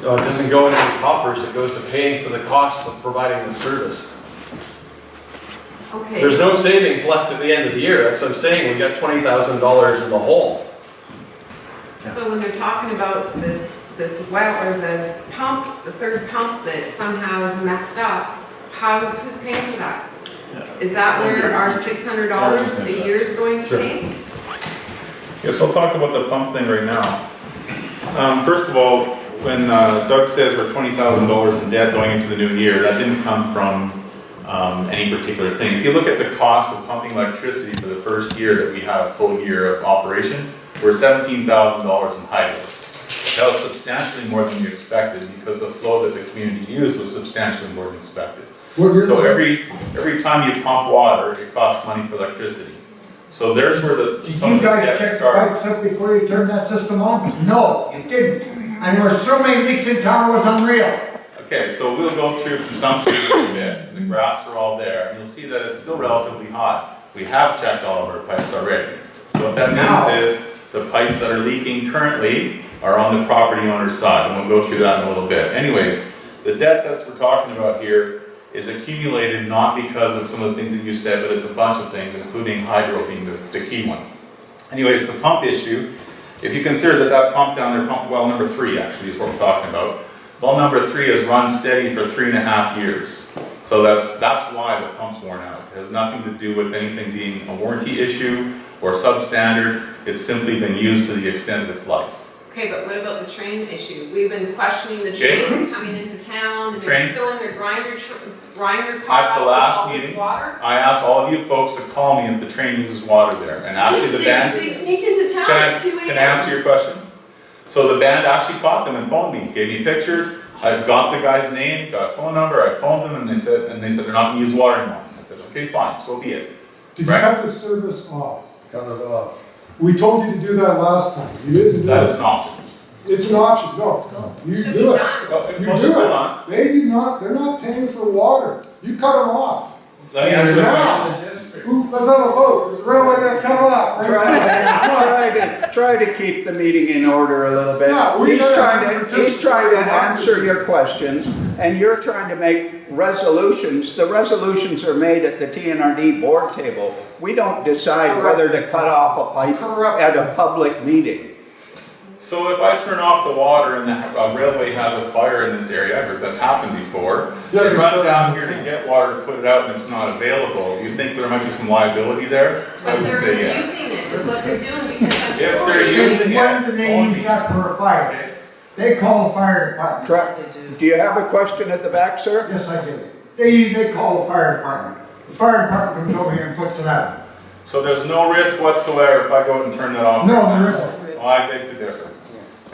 So it doesn't go into the coffers, it goes to paying for the costs of providing the service. Okay. There's no savings left at the end of the year. That's what I'm saying. We got $20,000 in the hole. So when they're talking about this well, or the pump, the third pump that somehow is messed up, who's paying for that? Is that where our $600 a year is going to pay? Yes, we'll talk about the pump thing right now. First of all, when Doug says we're $20,000 in debt going into the new year, that didn't come from any particular thing. If you look at the cost of pumping electricity for the first year that we had a full year of operation, we're $17,000 in hydro. That was substantially more than we expected because the flow that the community used was substantially more than expected. So every time you pump water, it costs money for electricity. So there's where Did you guys check the pipes up before you turned that system on? No, you didn't. And there were so many leaks in town, it was unreal. Okay, so we'll go through consumption a little bit. The graphs are all there, and you'll see that it's still relatively hot. We have checked all of our pipes already. So what that means is the pipes that are leaking currently are on the property owner's side, and we'll go through that in a little bit. Anyways, the debt that we're talking about here is accumulated not because of some of the things that you said, but it's a bunch of things, including hydro being the key one. Anyways, the pump issue, if you consider that pump down there, pump well number 3 actually is what we're talking about. Well number 3 has run steady for 3.5 years. So that's why the pump's worn out. It has nothing to do with anything being a warranty issue or substandard. It's simply been used to the extent of its life. Okay, but what about the train issues? We've been questioning the trains coming into town, and they're filling their grinder car At the up last with all this meeting, water. I asked all of you folks to call me if the train uses water there. And actually the band... They sneak into town at 2 a.m. Can I answer your question? So the band actually caught them and phoned me, gave me pictures. I got the guy's name, got a phone number, I phoned them, and they said they're not going to use water anymore. I said, okay, fine, so be it. Did you cut the service off? Cut it off. We told you to do that last time. You didn't do That it. is an option. It's an option, no. You Should do be it. done. Oh, You well, do just hold it. on. They did not, they're not paying for water. You cut them off. Let me answer the question. Now, let's have a vote. It's the railway got cut off. Try to keep the meeting in order a little bit. No, He's trying to answer your questions, and you're trying to make resolutions. The resolutions are made at the TNRD board table. We don't decide whether to cut off a pipe at a public meeting. So if I turn off the water and the railway has a fire in this area, I've heard that's happened before, they run down here to get water to put it out and it's not available. You think there might be some liability there? I But would they're say yes. abusing it, is what they're doing, because I'm If they're sorry. using When do they it, use that for a fire? They call the fire department. Do you have a question at the back, sir? Yes, I do. They call the fire department. The fire department comes over here and puts it out. so there's no risk whatsoever if I go out and turn that off? No, there isn't. Well, I beg to differ.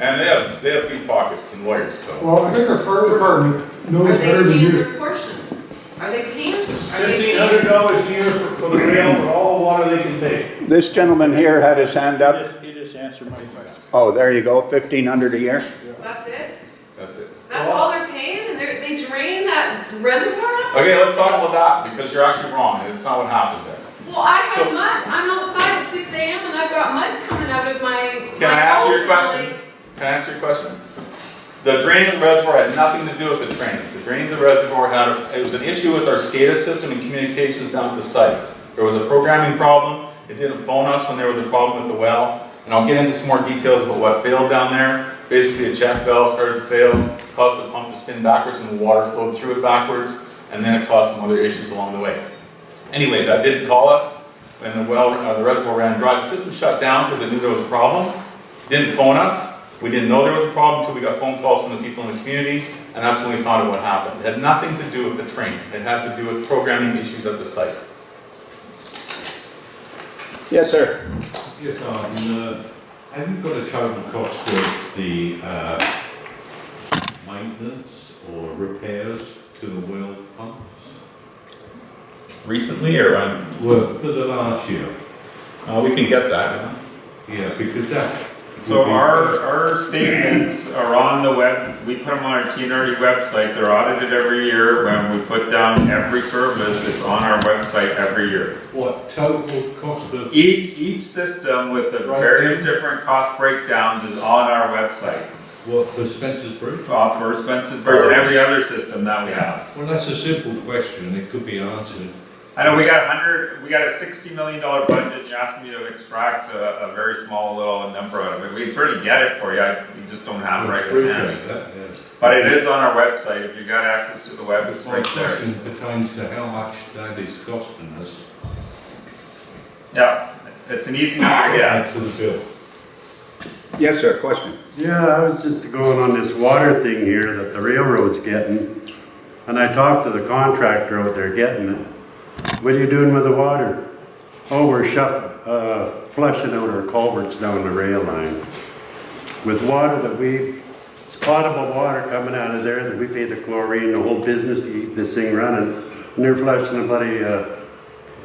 And they have deep pockets and lawyers, so. Well, I think our fire department Are knows they better than paying you. their portion? Are they paying? Are they paying? $1,500 a year for the rail for all the water they can take. This gentleman here had his hand up. He just answered my question. Oh, there you go, $1,500 a year. That's it? that's all they're paying, and they drain that reservoir? Okay, let's talk about that, because you're actually wrong, and it's not what happened there. Well, I had So- mud, I'm outside at 6 AM and I've got mud coming out of my. Can I answer your question? Can I answer your question? The draining of the reservoir had nothing to do with the training. The draining of the reservoir it was an issue with our SCADA system and communications down at the site. There was a programming problem. It didn't phone us when there was a problem with the well. And I'll get into some more details about what failed down there. Basically, a check valve started to fail, caused the pump to spin backwards and the water flowed through it backwards, and then it caused some other issues along the way. Anyway, that didn't call us. When the reservoir ran dry, the system shut down because it knew there was a problem. Didn't phone us. We didn't know there was a problem until we got phone calls from the people in the community, and that's when we found out what happened. It had nothing to do with the training. It had to do with programming issues at the site. Yes, sir. Yes, have you got a total cost of the maintenance or repairs to the well pumps? Recently or Well, for the last year. we can get that. Yeah, because that. So our statements are on the web, we put them on our TNRD website, they're audited every year. When we put down every service, it's on our website every year. What total cost of? Each system with the various different cost breakdowns is on our website. What, for Spences Bridge? For Spences Bridge and every other system that we have. Well, that's a simple question, it could be answered. I know we got a $60 million budget, and you're asking me to extract a very small little number out of it. We can certainly get it for you, we just don't have it right now. But it is on our website, if you got access to the web, it's My right there. question pertains to how much that is costing us. Yeah, it's an easy number to get. To the bill. Yes, sir, question. Yeah, I was just going on this water thing here that the railroad's getting, and I talked to the contractor out there getting it. What are you doing with the water? Oh, we're flushing out our culverts down the rail line. With water that it's potable water coming out of there, that we pay the chlorine, the whole business to keep this thing running, and they're flushing a bloody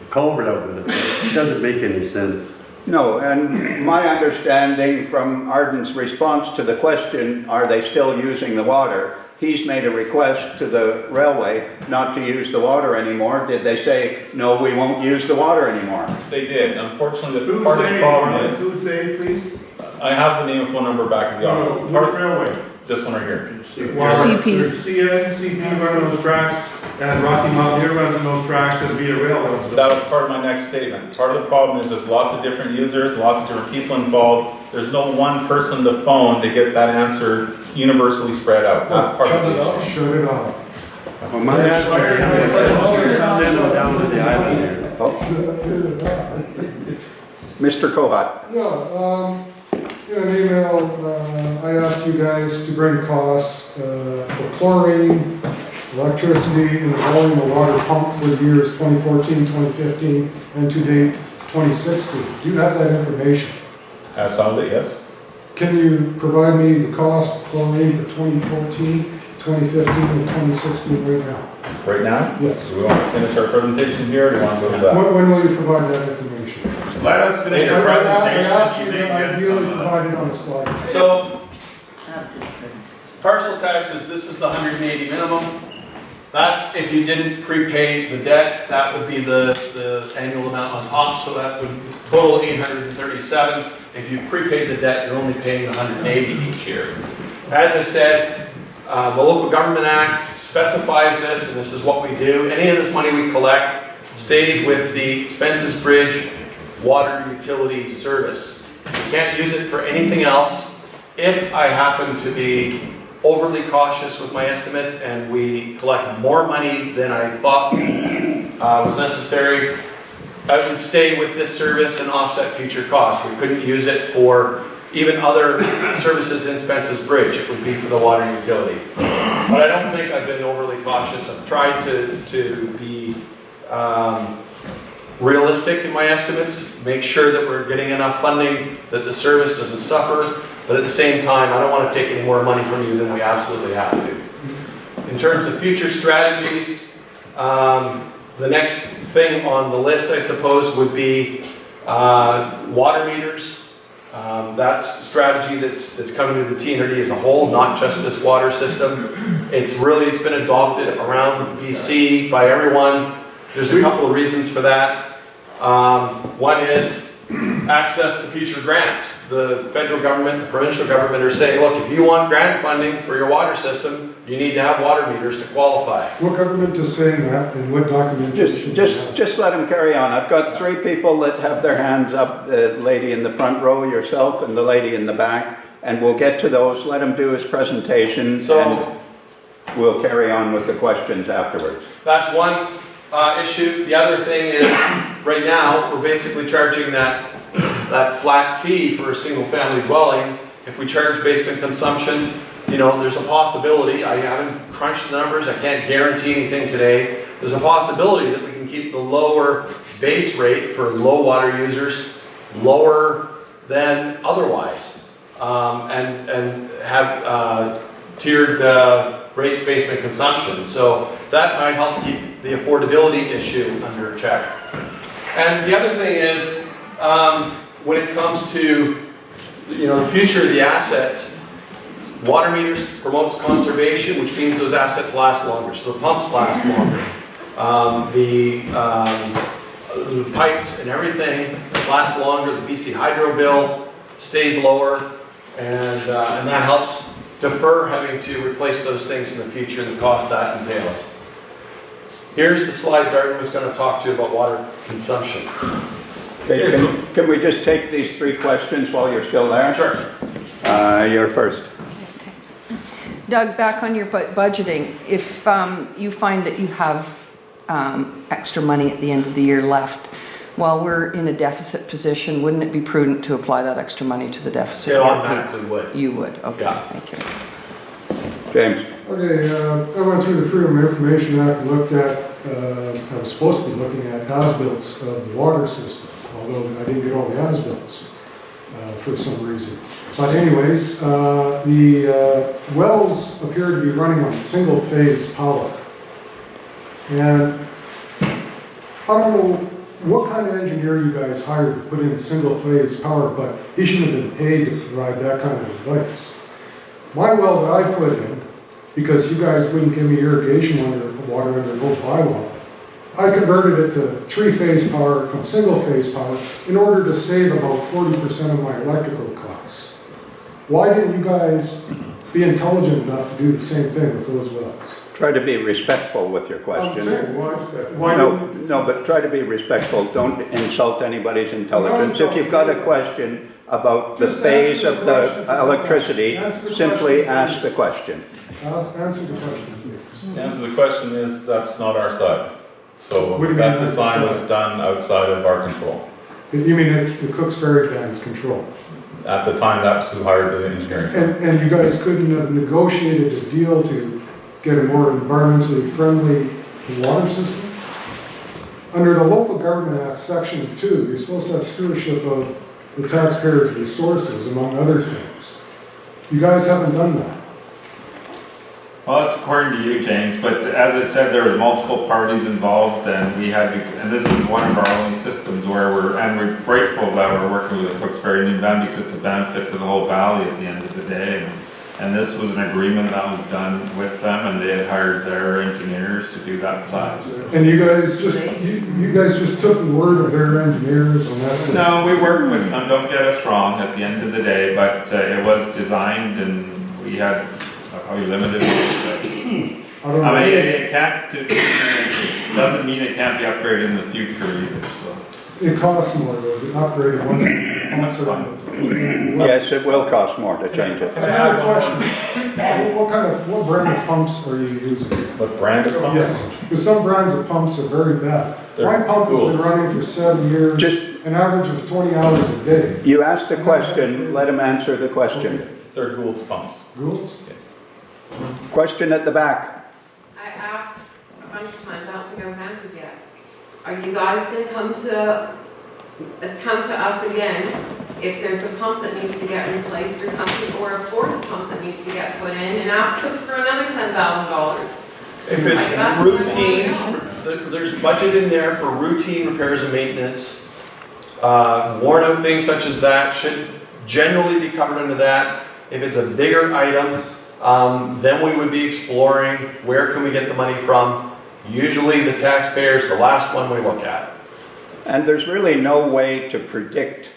culvert out with it. It doesn't make any sense. No, and my understanding from Arden's response to the question, are they still using the water? He's made a request to the railway not to use the water anymore. Did they say, no, we won't use the water anymore? They did. Unfortunately, the part of the problem is... Who's they, please? I have the name and phone number back at the office. Which railway? This one right here. CP. There's CP running those tracks, and Rocky Mountaineer runs in those tracks, and Via Rail runs them. That was part of my next statement. Part of the problem is there's lots of different users, lots of different people involved. There's no one person to phone to get that answer universally spread out. That's part of the issue. Shut it off. Well, my send them down to the island here. Mr. Kohat. Yeah, in an email, I asked you guys to bring costs for chlorine, electricity, and the volume of water pumped for the years 2014, 2015, and to date 2016. Do you have that information? Absolutely, yes. Can you provide me the cost of chlorine for 2014, 2015, and 2016 right now? Right now? Yes. Do we want to finish our presentation here, or do you want to go to that? When will you provide that information? Let us finish our I presentation. asked you may to get ideally some, provide it on a slide. So, parcel taxes, this is the 180 minimum. That's if you didn't prepay the debt, that would be the annual amount on top, so that would total 837. If you prepaid the debt, you're only paying 180 each year. As I said, the Local Government Act specifies this, and this is what we do. Any of this money we collect stays with the Spences Bridge water utility service. We can't use it for anything else. If I happen to be overly cautious with my estimates and we collect more money than I thought was necessary, I would stay with this service and offset future costs. We couldn't use it for even other services in Spences Bridge. It would be for the water utility. But I don't think I've been overly cautious. I've tried to be realistic in my estimates, make sure that we're getting enough funding that the service doesn't suffer, but at the same time, I don't want to take any more money from you than we absolutely have to. In terms of future strategies, the next thing on the list, I suppose, would be water meters. That's a strategy that's coming to the TNRD as a whole, not just this water system. It's been adopted around BC by everyone. There's a couple of reasons for that. One is access to future grants. The federal government, the provincial government are saying, look, if you want grant funding for your water system, you need to have water meters to qualify. What government is saying that, and what documentation? Just let him carry on. I've got 3 people that have their hands up, the lady in the front row, yourself, and the lady in the back, and we'll get to those. Let him do his presentation, and we'll carry on with the questions afterwards. That's one issue. The other thing is, right now, we're basically charging that flat fee for a single family dwelling. If we charge based on consumption, there's a possibility, I haven't crunched the numbers, I can't guarantee anything today, there's a possibility that we can keep the lower base rate for low water users lower than otherwise, and have tiered rates based on consumption. So that might help keep the affordability issue under check. And the other thing is, when it comes to the future of the assets, water meters promotes conservation, which means those assets last longer. So the pumps last longer. The pipes and everything lasts longer. The BC Hydro bill stays lower, and that helps defer having to replace those things in the future and the cost that entails. Here's the slides Arden was going to talk to you about water consumption. Okay, can we just take these 3 questions while you're still there? Sure. You're first. Doug, back on your budgeting, if you find that you have extra money at the end of the year left, while we're in a deficit position, wouldn't it be prudent to apply that extra money to the deficit? It automatically would. You would, okay, Yeah. thank you. James. Okay, I went through the Freedom of Information Act and looked at, I was supposed to be looking at as-bills of the water system, although I didn't get all the as-bills for some reason. But anyways, the wells appear to be running on single-phase power. And I don't know what kind of engineer you guys hired to put in single-phase power, but he shouldn't have been paid to provide that kind of advice. My well that I put in, because you guys wouldn't give me irrigation water under no bylaw, I converted it to 3-phase power from single-phase power in order to save about 40% of my electrical costs. Why didn't you guys be intelligent enough to do the same thing with those wells? Try to be respectful with your question. I'm saying, why No, but try to be respectful. Don't insult anybody's intelligence. If you've got a question about the phase of the electricity, simply ask the question. Answer the question, please. The answer to the question is that's not our side. So What do you that mean design that's was done outside of our control. You mean it's the Cook's Ferry Plan's control? At the time, that's who hired the engineering. And you guys couldn't have negotiated a deal to get a more environmentally friendly water system? Under the Local Government Act, Section 2, you're supposed to have stewardship of the taxpayers' resources, among other things. You guys haven't done that. Well, it's according to you, James, but as I said, there were multiple parties involved, and we had to, and this is one of our only systems where we're grateful that we're working with the Cooks Ferry New Bend because it's a benefit to the whole valley at the end of the day. And this was an agreement that was done with them, and they had hired their engineers to do that side. And you guys just took the word of their engineers and that's it? No, we worked with them, don't get us wrong, at the end of the day, but it was designed and we had probably limited. I mean, it can't, it doesn't mean it can't be upgraded in the future either, so. It costs more to upgrade it once it's done. Yes, it will cost more to change it. I have a question. What brand of pumps are you using? What brand of pumps? Yes, because some brands of pumps are very bad. My pump has been running for 7 years, an average of 20 hours a day. You asked the question, let him answer the question. Okay. They're Gould's pumps. Gould's? Okay. Question at the back. I asked a bunch of times, I don't think I was answered yet. Are you guys going to come to us again if there's a pump that needs to get replaced or something, or a forced pump that needs to get put in, and ask us for another $10,000? If it's routine, there's budget in there for routine repairs and maintenance. Worn out things such as that should generally be covered under that. If it's a bigger item, then we would be exploring where can we get the money from. Usually the taxpayers, the last one we look at. And there's really no way to predict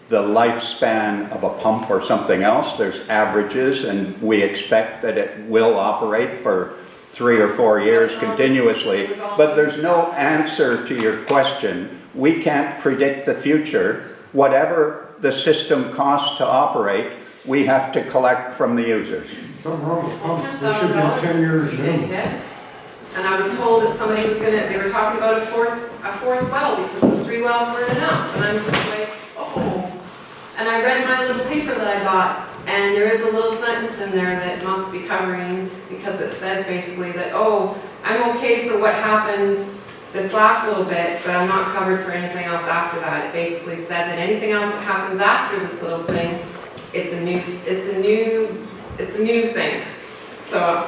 the lifespan of a pump or something else. There's averages, and we expect that it will operate for 3 or 4 years continuously. But there's no answer to your question. We can't predict the future. Whatever the system costs to operate, we have to collect from the users. Something wrong with pumps, they should be 10 years minimum. And I was told that somebody was they were talking about a fourth well because the 3 wells weren't enough. And I'm just like, oh. And I read my little paper that I got, and there is a little sentence in there that must be covering, because it says basically that, oh, I'm okay for what happened this last little bit, but I'm not covered for anything else after that. It basically said that anything else that happens after this little thing, it's a new thing. So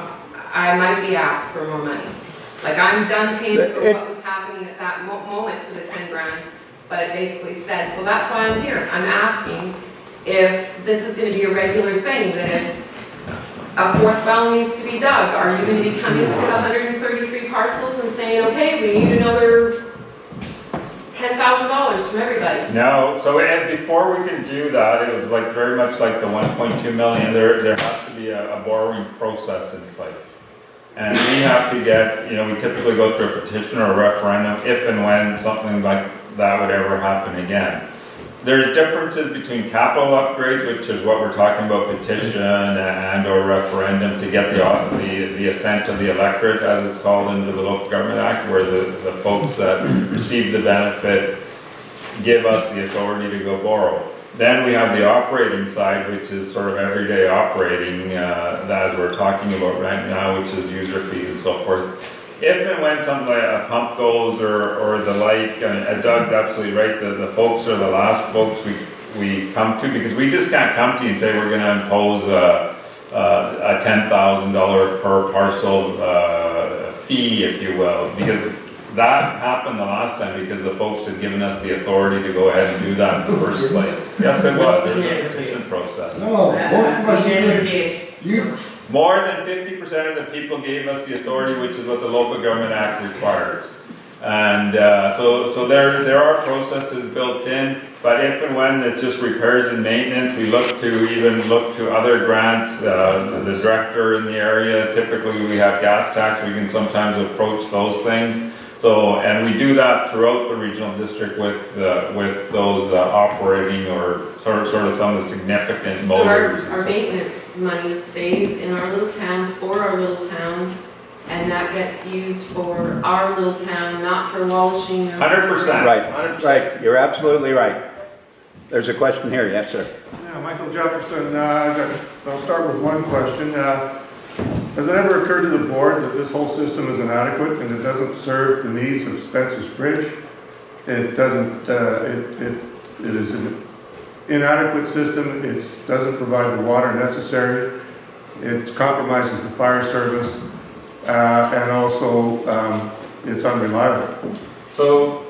I might be asked for more money. Like, I'm done paying for what was happening at that moment for the 10 grand, but it basically said, so that's why I'm here. I'm asking if this is going to be a regular thing, that if a 4th well needs to be dug, are you going to be coming to the 133 parcels and saying, okay, we need another $10,000 from everybody? No, so before we can do that, it was like very much like the 1.2 million, there has to be a borrowing process in place. And we have to get, we typically go through a petition or a referendum if and when something like that would ever happen again. There's differences between capital upgrades, which is what we're talking about, petition and or referendum to get the assent of the electorate, as it's called, into the Local Government Act, where the folks that receive the benefit give us the authority to go borrow. Then we have the operating side, which is sort of everyday operating, as we're talking about right now, which is user fees and so forth. If and when something like a pump goes or the like, and Doug's absolutely right, the folks are the last folks we come to, because we just can't come to you and say we're going to impose a $10,000 per parcel fee, if you will, because that happened the last time because the folks had given us the authority to go ahead and do that in the first place. Yes, it was. There was a petition process. No, most of us did. More than 50% of the people gave us the authority, which is what the Local Government Act requires. And so there are processes built in, but if and when it's just repairs and maintenance, we look to other grants. The director in the area, typically we have gas tax, we can sometimes approach those things. So, and we do that throughout the regional district with those operating or sort of some of the significant motors. So our maintenance money stays in our little town for our little town, and that gets used for our little town, not for Walshing. 100%. Right, 100%. right, you're absolutely right. There's a question here, yes, sir. Yeah, Michael Jefferson, I'll start with one question. Has it ever occurred to the board that this whole system is inadequate and it doesn't serve the needs of Spences Bridge? It doesn't, it is an inadequate system. It doesn't provide the water necessary. It compromises the fire service, and also it's unreliable. So,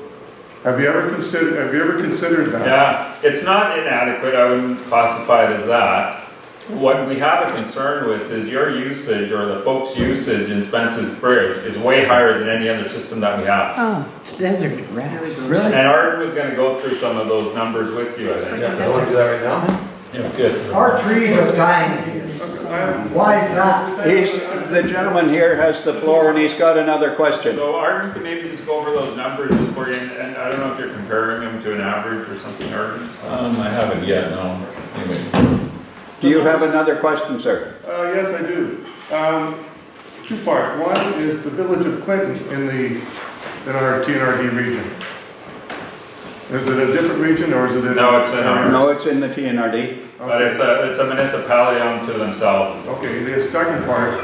have you ever considered that? yeah, it's not inadequate. I wouldn't classify it as that. What we have a concern with is your usage, or the folks' usage in Spences Bridge, is way higher than any other system that we have. Oh, desert grass. Really? And Arden was going to go through some of those numbers with you, I think. Yeah, I want to do that right now. Yeah, good. Our trees are dying. Why is that? The gentleman here has the floor and he's got another question. So Arden, can maybe just go over those numbers just for you, and I don't know if you're comparing them to an average or something, Arden? I haven't yet, no. Anyway. Do you have another question, sir? Yes, I do. Two-part. One is the village of Clinton in our TNRD region. Is it a different region, or is it in? No, it's in our. No, it's in the TNRD. But it's a municipality unto themselves. Okay, the second part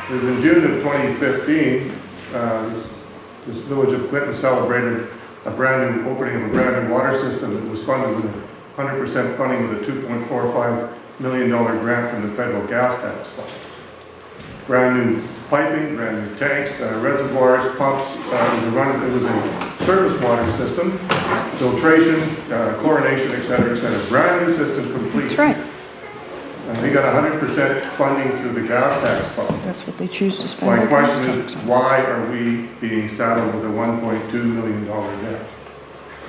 is in June of 2015, this village of Clinton celebrated opening of a brand new water system that was funded with 100% funding with a $2.45 million grant from the federal gas tax fund. Brand new piping, brand new tanks, reservoirs, pumps. It was a surface water system, filtration, chlorination, et cetera, et cetera. Brand new system complete. That's right. And we got 100% funding through the gas tax fund. That's what they choose to spend. My their question gas is, tax on. why are we being saddled with a $1.2 million debt?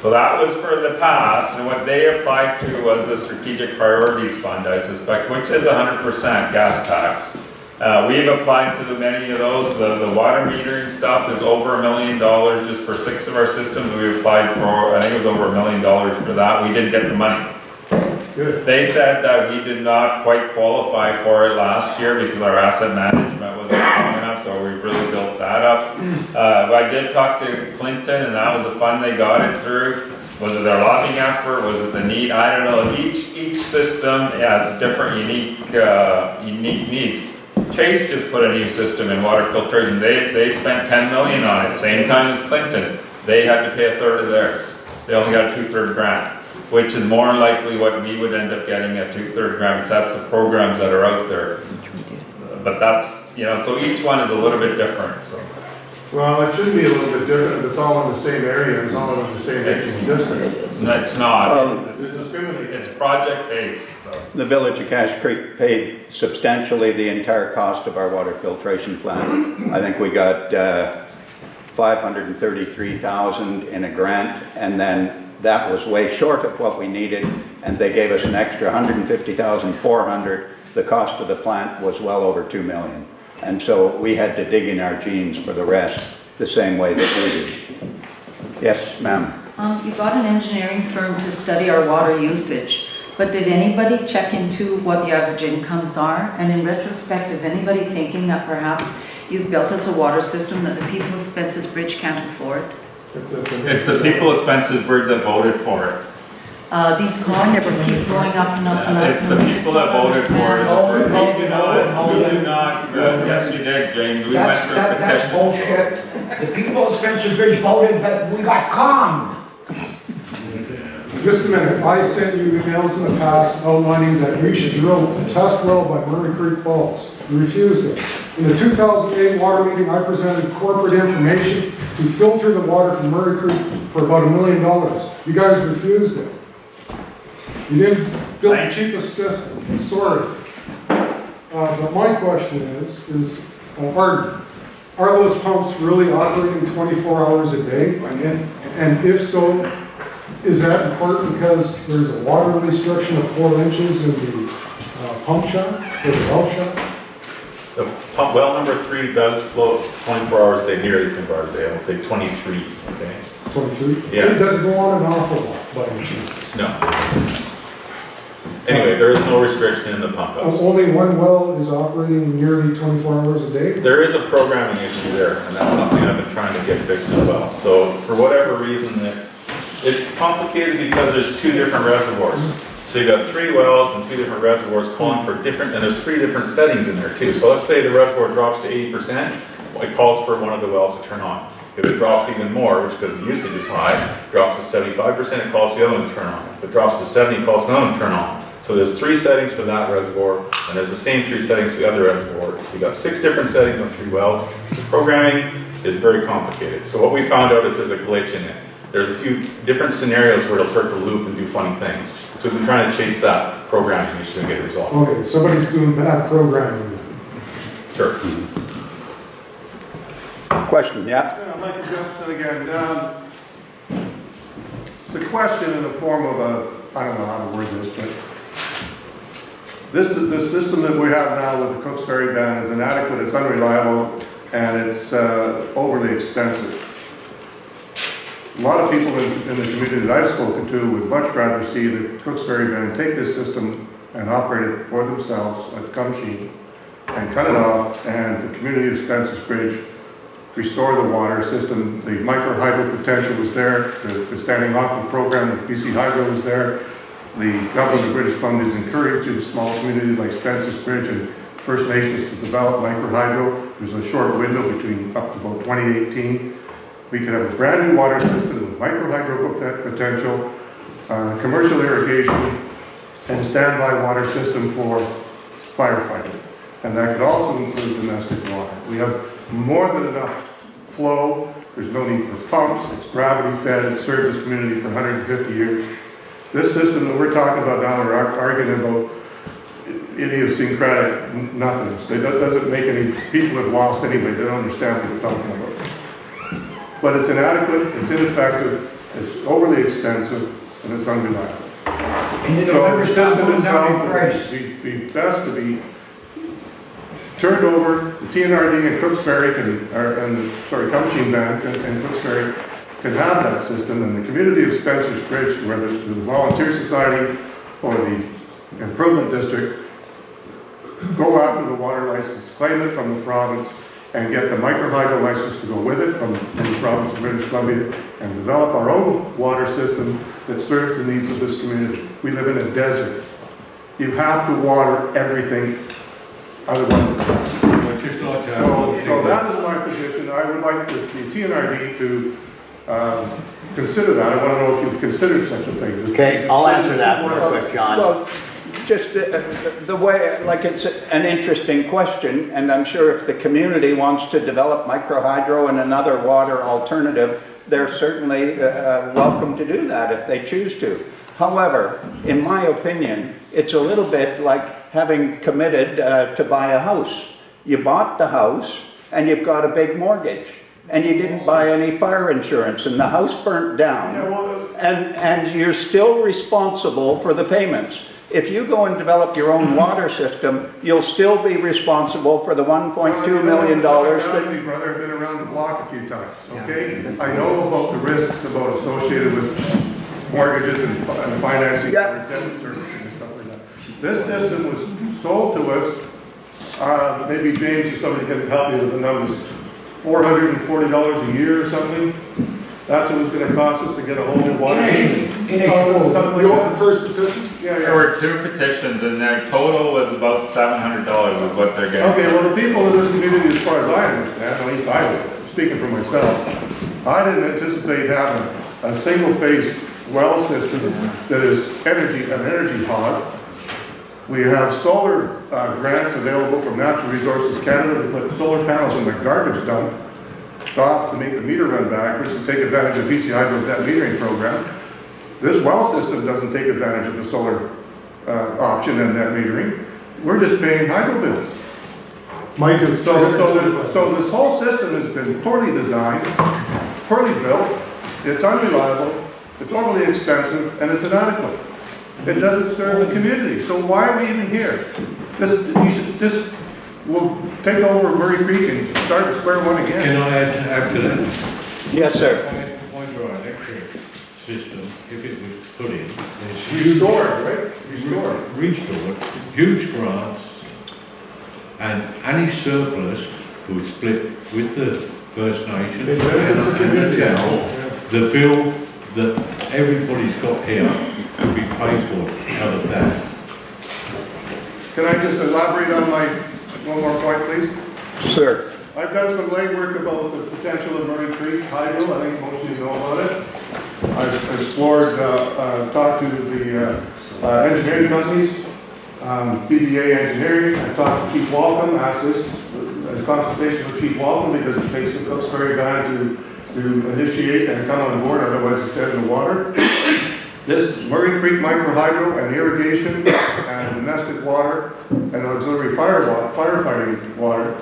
So that was for the past, and what they applied to was the Strategic Priorities Fund, I suspect, which is 100% gas tax. We've applied to many of those. The water metering stuff is over $1 million just for 6 of our systems. We applied for, I think it was over $1 million for that. We didn't get the money. Good. They said that we did not quite qualify for it last year because our asset management wasn't strong enough, so we really built that up. I did talk to Clinton, and that was the fund they got it through. Was it their lobbying effort? Was it the need? I don't know. Each system has different unique needs. Chase just put a new system in water filtration. They spent $10 million on it, same time as Clinton. They had to pay a third of theirs. They only got a 2/3 grant, which is more likely what we would end up getting at 2/3 grant, because that's the programs that are out there. But that's, you know, so each one is a little bit different, so. Well, it should be a little bit different if it's all in the same area, it's all in the same district. It's not. It's discriminating. It's project-based, so. The village of Cache Creek paid substantially the entire cost of our water filtration plant. I think we got $533,000 in a grant, and then that was way short of what we needed, and they gave us an extra $150,400. The cost of the plant was well over $2 million. And so we had to dig in our jeans for the rest, the same way that we did. Yes, ma'am? You got an engineering firm to study our water usage, but did anybody check into what the average incomes are? And in retrospect, is anybody thinking that perhaps you've built us a water system that the people of Spences Bridge can't afford? It's the people of Spences Bridge that voted for it. These costs just keep going up and up and up. It's the people that voted for it. We did not, yes you did, James, we went through a That's petition. bullshit. The people of Spencer Bridge voted, but we got conned. Just a minute, I sent you emails in the past outlining that we should drill a test well by Murray Creek Falls. You refused it. In the 2008 water meeting, I presented corporate information to filter the water from Murray Creek for about $1 million. You guys refused it. You didn't build the cheapest system, sorry. But my question is are those pumps really operating 24 hours a day? And if so, is that in part because there's a water restriction of 4 inches in the pump shop, or the well shop? The pump, well number 3 does flow 24 hours a day, nearly 24 hours a day. I would say 23, okay? 23? Yeah. It doesn't go on an awful lot, by any chance. No. Anyway, there is no restriction in the pump house. Only one well is operating nearly 24 hours a day? There is a programming issue there, and that's something I've been trying to get fixed as well. So for whatever reason, it's complicated because there's 2 different reservoirs. So you got 3 wells and 2 different reservoirs calling for different, and there's 3 different settings in there too. So let's say the reservoir drops to 80%, it calls for one of the wells to turn on. If it drops even more, which because the usage is high, drops to 75%, it calls for the other one to turn on. If it drops to 70, it calls for another one to turn on. So there's 3 settings for that reservoir, and there's the same 3 settings for the other reservoir. So you got 6 different settings on 3 wells. The programming is very complicated. So what we found out is there's a glitch in it. There's a few different scenarios where it'll start to loop and do funny things. So we've been trying to chase that programming issue and get it resolved. Okay, somebody's doing bad programming. Sure. Question, yeah? Yeah, Michael Jefferson again. It's a question in the form of a, I don't know how to word this, but the system that we have now with the Cooks Ferry ban is inadequate, it's unreliable, and it's overly expensive. A lot of people in the community that I've spoken to would much rather see the Cooks Ferry ban take this system and operate it for themselves at Cumsheen and cut it off, and the community of Spences Bridge restore the water system. The micro hydro potential was there, the standing offer program with BC Hydro was there. The government of British Columbia is encouraging small communities like Spences Bridge and First Nations to develop micro hydro. There's a short window between up to about 2018. We could have a brand new water system with micro hydro potential, commercial irrigation, and standby water system for firefighting. And that could also include domestic water. We have more than enough flow. There's no need for pumps. It's gravity fed. It's served this community for 150 years. This system that we're talking about now, we're arguing about idiosyncratic nothingness. It doesn't make any, people have lost anyway. They don't understand what we're talking about. But it's inadequate, it's ineffective, it's overly expensive, and it's unreliable. So the system itself would be best to be turned over. The TNRD and Cooksbury Cumsheen Band and Cooksbury can have that system, and the community of Spences Bridge, whether it's through the Volunteer Society or the Improvement District, go after the water license, claim it from the province, and get the microhydro license to go with it from the province of British Columbia, and develop our own water system that serves the needs of this community. We live in a desert. You have to water everything, otherwise it dies. So that is my position. I would like the TNRD to consider that. I want to know if you've considered such a thing. Okay, I'll answer that real quick, John. Well, just the way, like, it's an interesting question, and I'm sure if the community wants to develop microhydro and another water alternative, they're certainly welcome to do that if they choose to. However, in my opinion, it's a little bit like having committed to buy a house. You bought the house and you've got a big mortgage, and you didn't buy any fire insurance, and the house burnt down, and you're still responsible for the payments. If you go and develop your own water system, you'll still be responsible for the $1.2 million that... Brother, I've been around the block a few times, okay? I know about the risks associated with mortgages and financing for debt servicing and stuff like that. This system was sold to us, maybe James or somebody can help me with the numbers, $440 a year or something. That's what it was going to cost us to get a whole new water system. You opened the first petition? Yeah, There were 2 petitions, and their total was about $700 is what they're getting. Okay, well, the people in this community, as far as I understand, at least I would, speaking for myself, I didn't anticipate having a single-phase well system that is an energy hog. We have solar grants available from Natural Resources Canada to put solar panels in the garbage dump off to make the meter run backwards and take advantage of BC Hydro's net metering program. This well system doesn't take advantage of the solar option and net metering. We're just paying hydro bills. So this whole system has been poorly designed, poorly built, it's unreliable, it's overly expensive, and it's inadequate. It doesn't serve the community. So why are we even here? This will take over Murray Creek and start at square one again. Can I add to that? Yes, sir. Hydroelectric system, if it was put in, there's restored, huge grants, and any surplus would split with the First Nations and the town. The bill that everybody's got here will be paid for out of that. Can I just elaborate on my one more point, please? Sir. I've done some legwork about the potential of Murray Creek Hydro. I think most of you know about it. I've explored, talked to the engineering companies, BBA Engineering. I've talked to Chief Walcom, asked this in consultation with Chief Walcom because it takes the Cooksbury Band to initiate and come on board, otherwise it's dead in the water. This Murray Creek microhydro and irrigation and domestic water and auxiliary firefighting water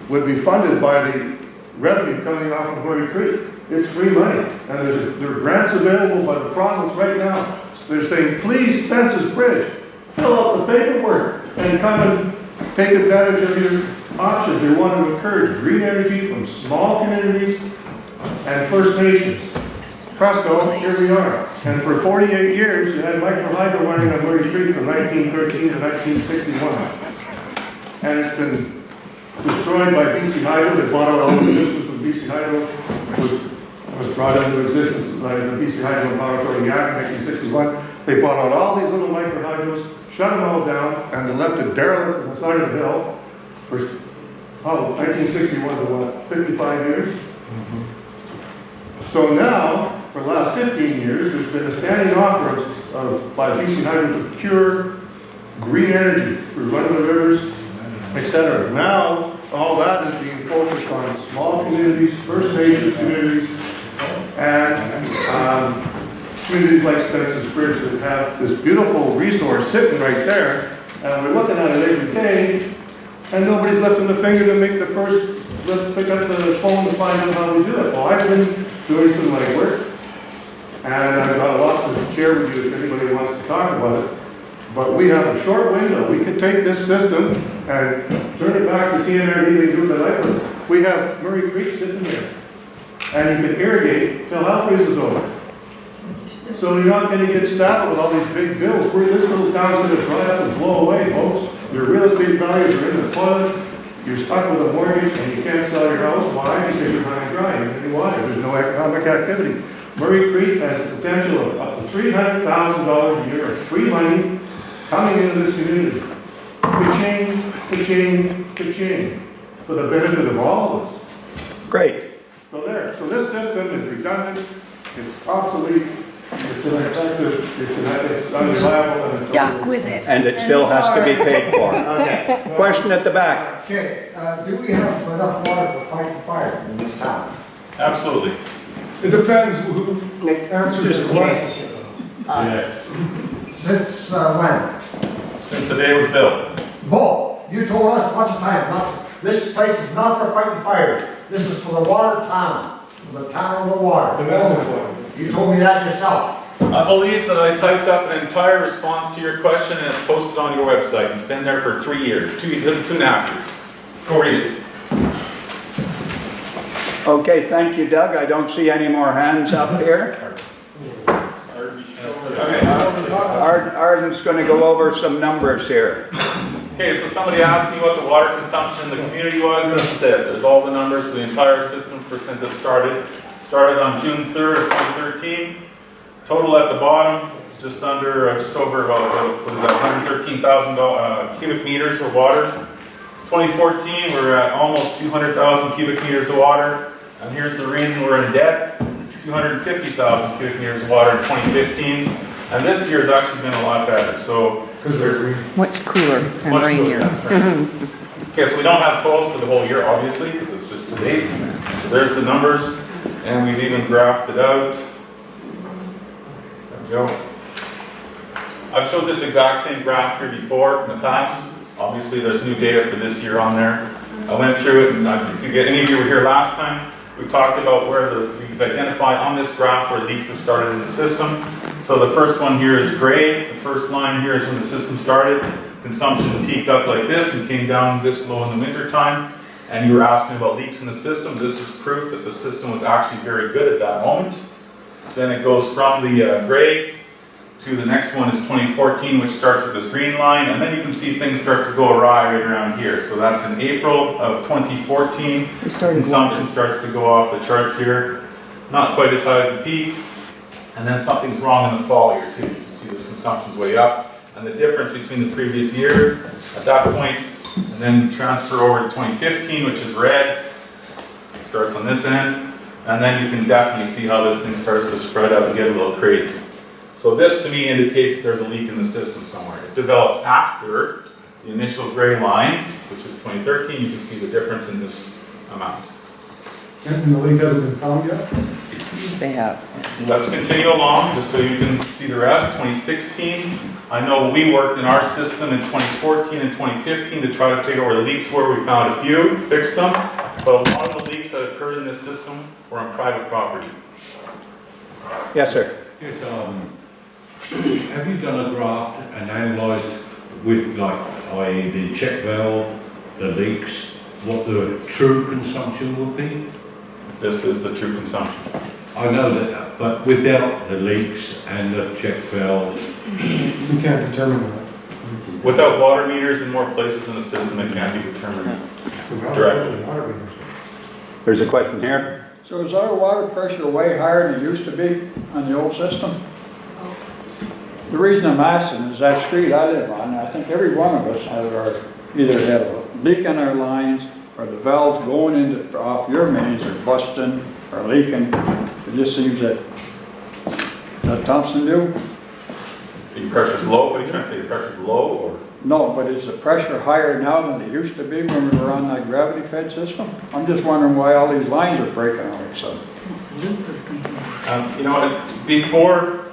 would be funded by the revenue coming off of Murray Creek. It's free money, and there are grants available by the province right now. They're saying, please, Spences Bridge, fill out the paperwork and come and take advantage of your options. We want to encourage green energy from small communities and First Nations. Presto, here we are. And for 48 years, you had microhydro running on Murray Creek from 1913 to 1961. And it's been destroyed by BC Hydro. They bought out all the systems when BC Hydro was brought into existence by the BC Hydro and Power Authority Act in 1961. They bought out all these little microhydros, shut them all down, and they left it derelict on the side of the hill for 1961 to what, 55 years? So now, for the last 15 years, there's been a standing offer by BC Hydro to procure green energy through run of the rivers etc. Now, all that is being focused on small communities, First Nations communities, and communities like Spences Bridge that have this beautiful resource sitting right there, and we're looking at it every day, and nobody's lifting the finger to make the first, pick up the phone to find out how we do it. Well, I've been doing some legwork, and I've got a lot to share with you if anybody wants to talk about it. But we have a short window. We can take this system and turn it back to TNRD and do the Lakeland. We have Murray Creek sitting there, and you can irrigate till hell freezes over. So you're not going to get saddled with all these big bills. This little town's going to dry up and blow away, folks. Your real estate values are in the toilet. You're stuck with a mortgage and you can't sell your house. Why? Because you're high and dry. You don't water. There's no economic activity. Murray Creek has the potential of up to $300,000 a year of free money coming into this community. Ka-ching, for the benefit of all of us. Great. So there. So this system is redundant. It's obsolete. It's ineffective. It's unreliable. And it's Stuck with it. And it still has to be paid for. Okay. Question at the back. Okay, do we have enough water for fighting fire in this town? Absolutely. It depends who answers the question. Yes. Since when? Since the day it was built. Bull, you told us a bunch of times, this place is not for fighting fire. This is for the water town, for the town of the water. You told me that yourself. I believe that I typed up an entire response to your question and it's posted on your website. It's been there for 3 years, two and a half years. Go read it. Okay, thank you, Doug. I don't see any more hands up here. Arden's going to go over some numbers here. Okay, so somebody asked me what the water consumption in the community was. This is it. There's all the numbers for the entire system since it started. Started on June 3rd of 2013. Total at the bottom is just over what is that, 113,000 cubic meters of water. 2014, we're at almost 200,000 cubic meters of water. And here's the reason we're in debt. 250,000 cubic meters of water in 2015. And this year has actually been a lot better. So there's Much cooler and much rainier. cooler, that's right. Okay, so we don't have totals for the whole year, obviously, because it's just to date. So there's the numbers, and we've even graphed it out. There we go. I've showed this exact same graph here before in the past. Obviously, there's new data for this year on there. I went through it, and if any of you were here last time, we talked about we've identified on this graph where leaks have started in the system. So the first one here is gray. The first line here is when the system started. Consumption peaked up like this and came down this low in the winter time. And you were asking about leaks in the system. This is proof that the system was actually very good at that moment. Then it goes from the gray to the next one is 2014, which starts at this green line. And then you can see things start to go awry right around here. So that's in April of 2014. Consumption starts to go off the charts here. Not quite as high as the peak. And then something's wrong in the fall here too. You can see this consumption's way up. And the difference between the previous year at that point, and then transfer over to 2015, which is red. It starts on this end. And then you can definitely see how this thing starts to spread out and get a little crazy. So this to me indicates that there's a leak in the system somewhere. It developed after the initial gray line, which is 2013. You can see the difference in this amount. And the leak hasn't been found yet? They have. Let's continue along just so you can see the rest. 2016, I know we worked in our system in 2014 and 2015 to try to figure out where the leaks were. We found a few, fixed them, but a lot of the leaks that occurred in this system were on private property. Yes, sir. Yes, have you done a graph and analysed with, like, i.e. the check valve, the leaks, what the true consumption would be? This is the true consumption. I know that, but without the leaks and the check valve, We can't determine that. Without water meters in more places in the system, it can't be determined directly. There's a question here. So is our water pressure way higher than it used to be on the old system? The reason I'm asking is that street I live on, I think every one of us either have a leak in our lines or the valves going into off your mains are busting or leaking. It just seems that Thompson do. Your pressure's low? What are you trying to say? Your pressure's low or? No, but is the pressure higher now than it used to be when we were on that gravity fed system? I'm just wondering why all these lines are breaking all of a sudden. Since the loop was complete. You know, before,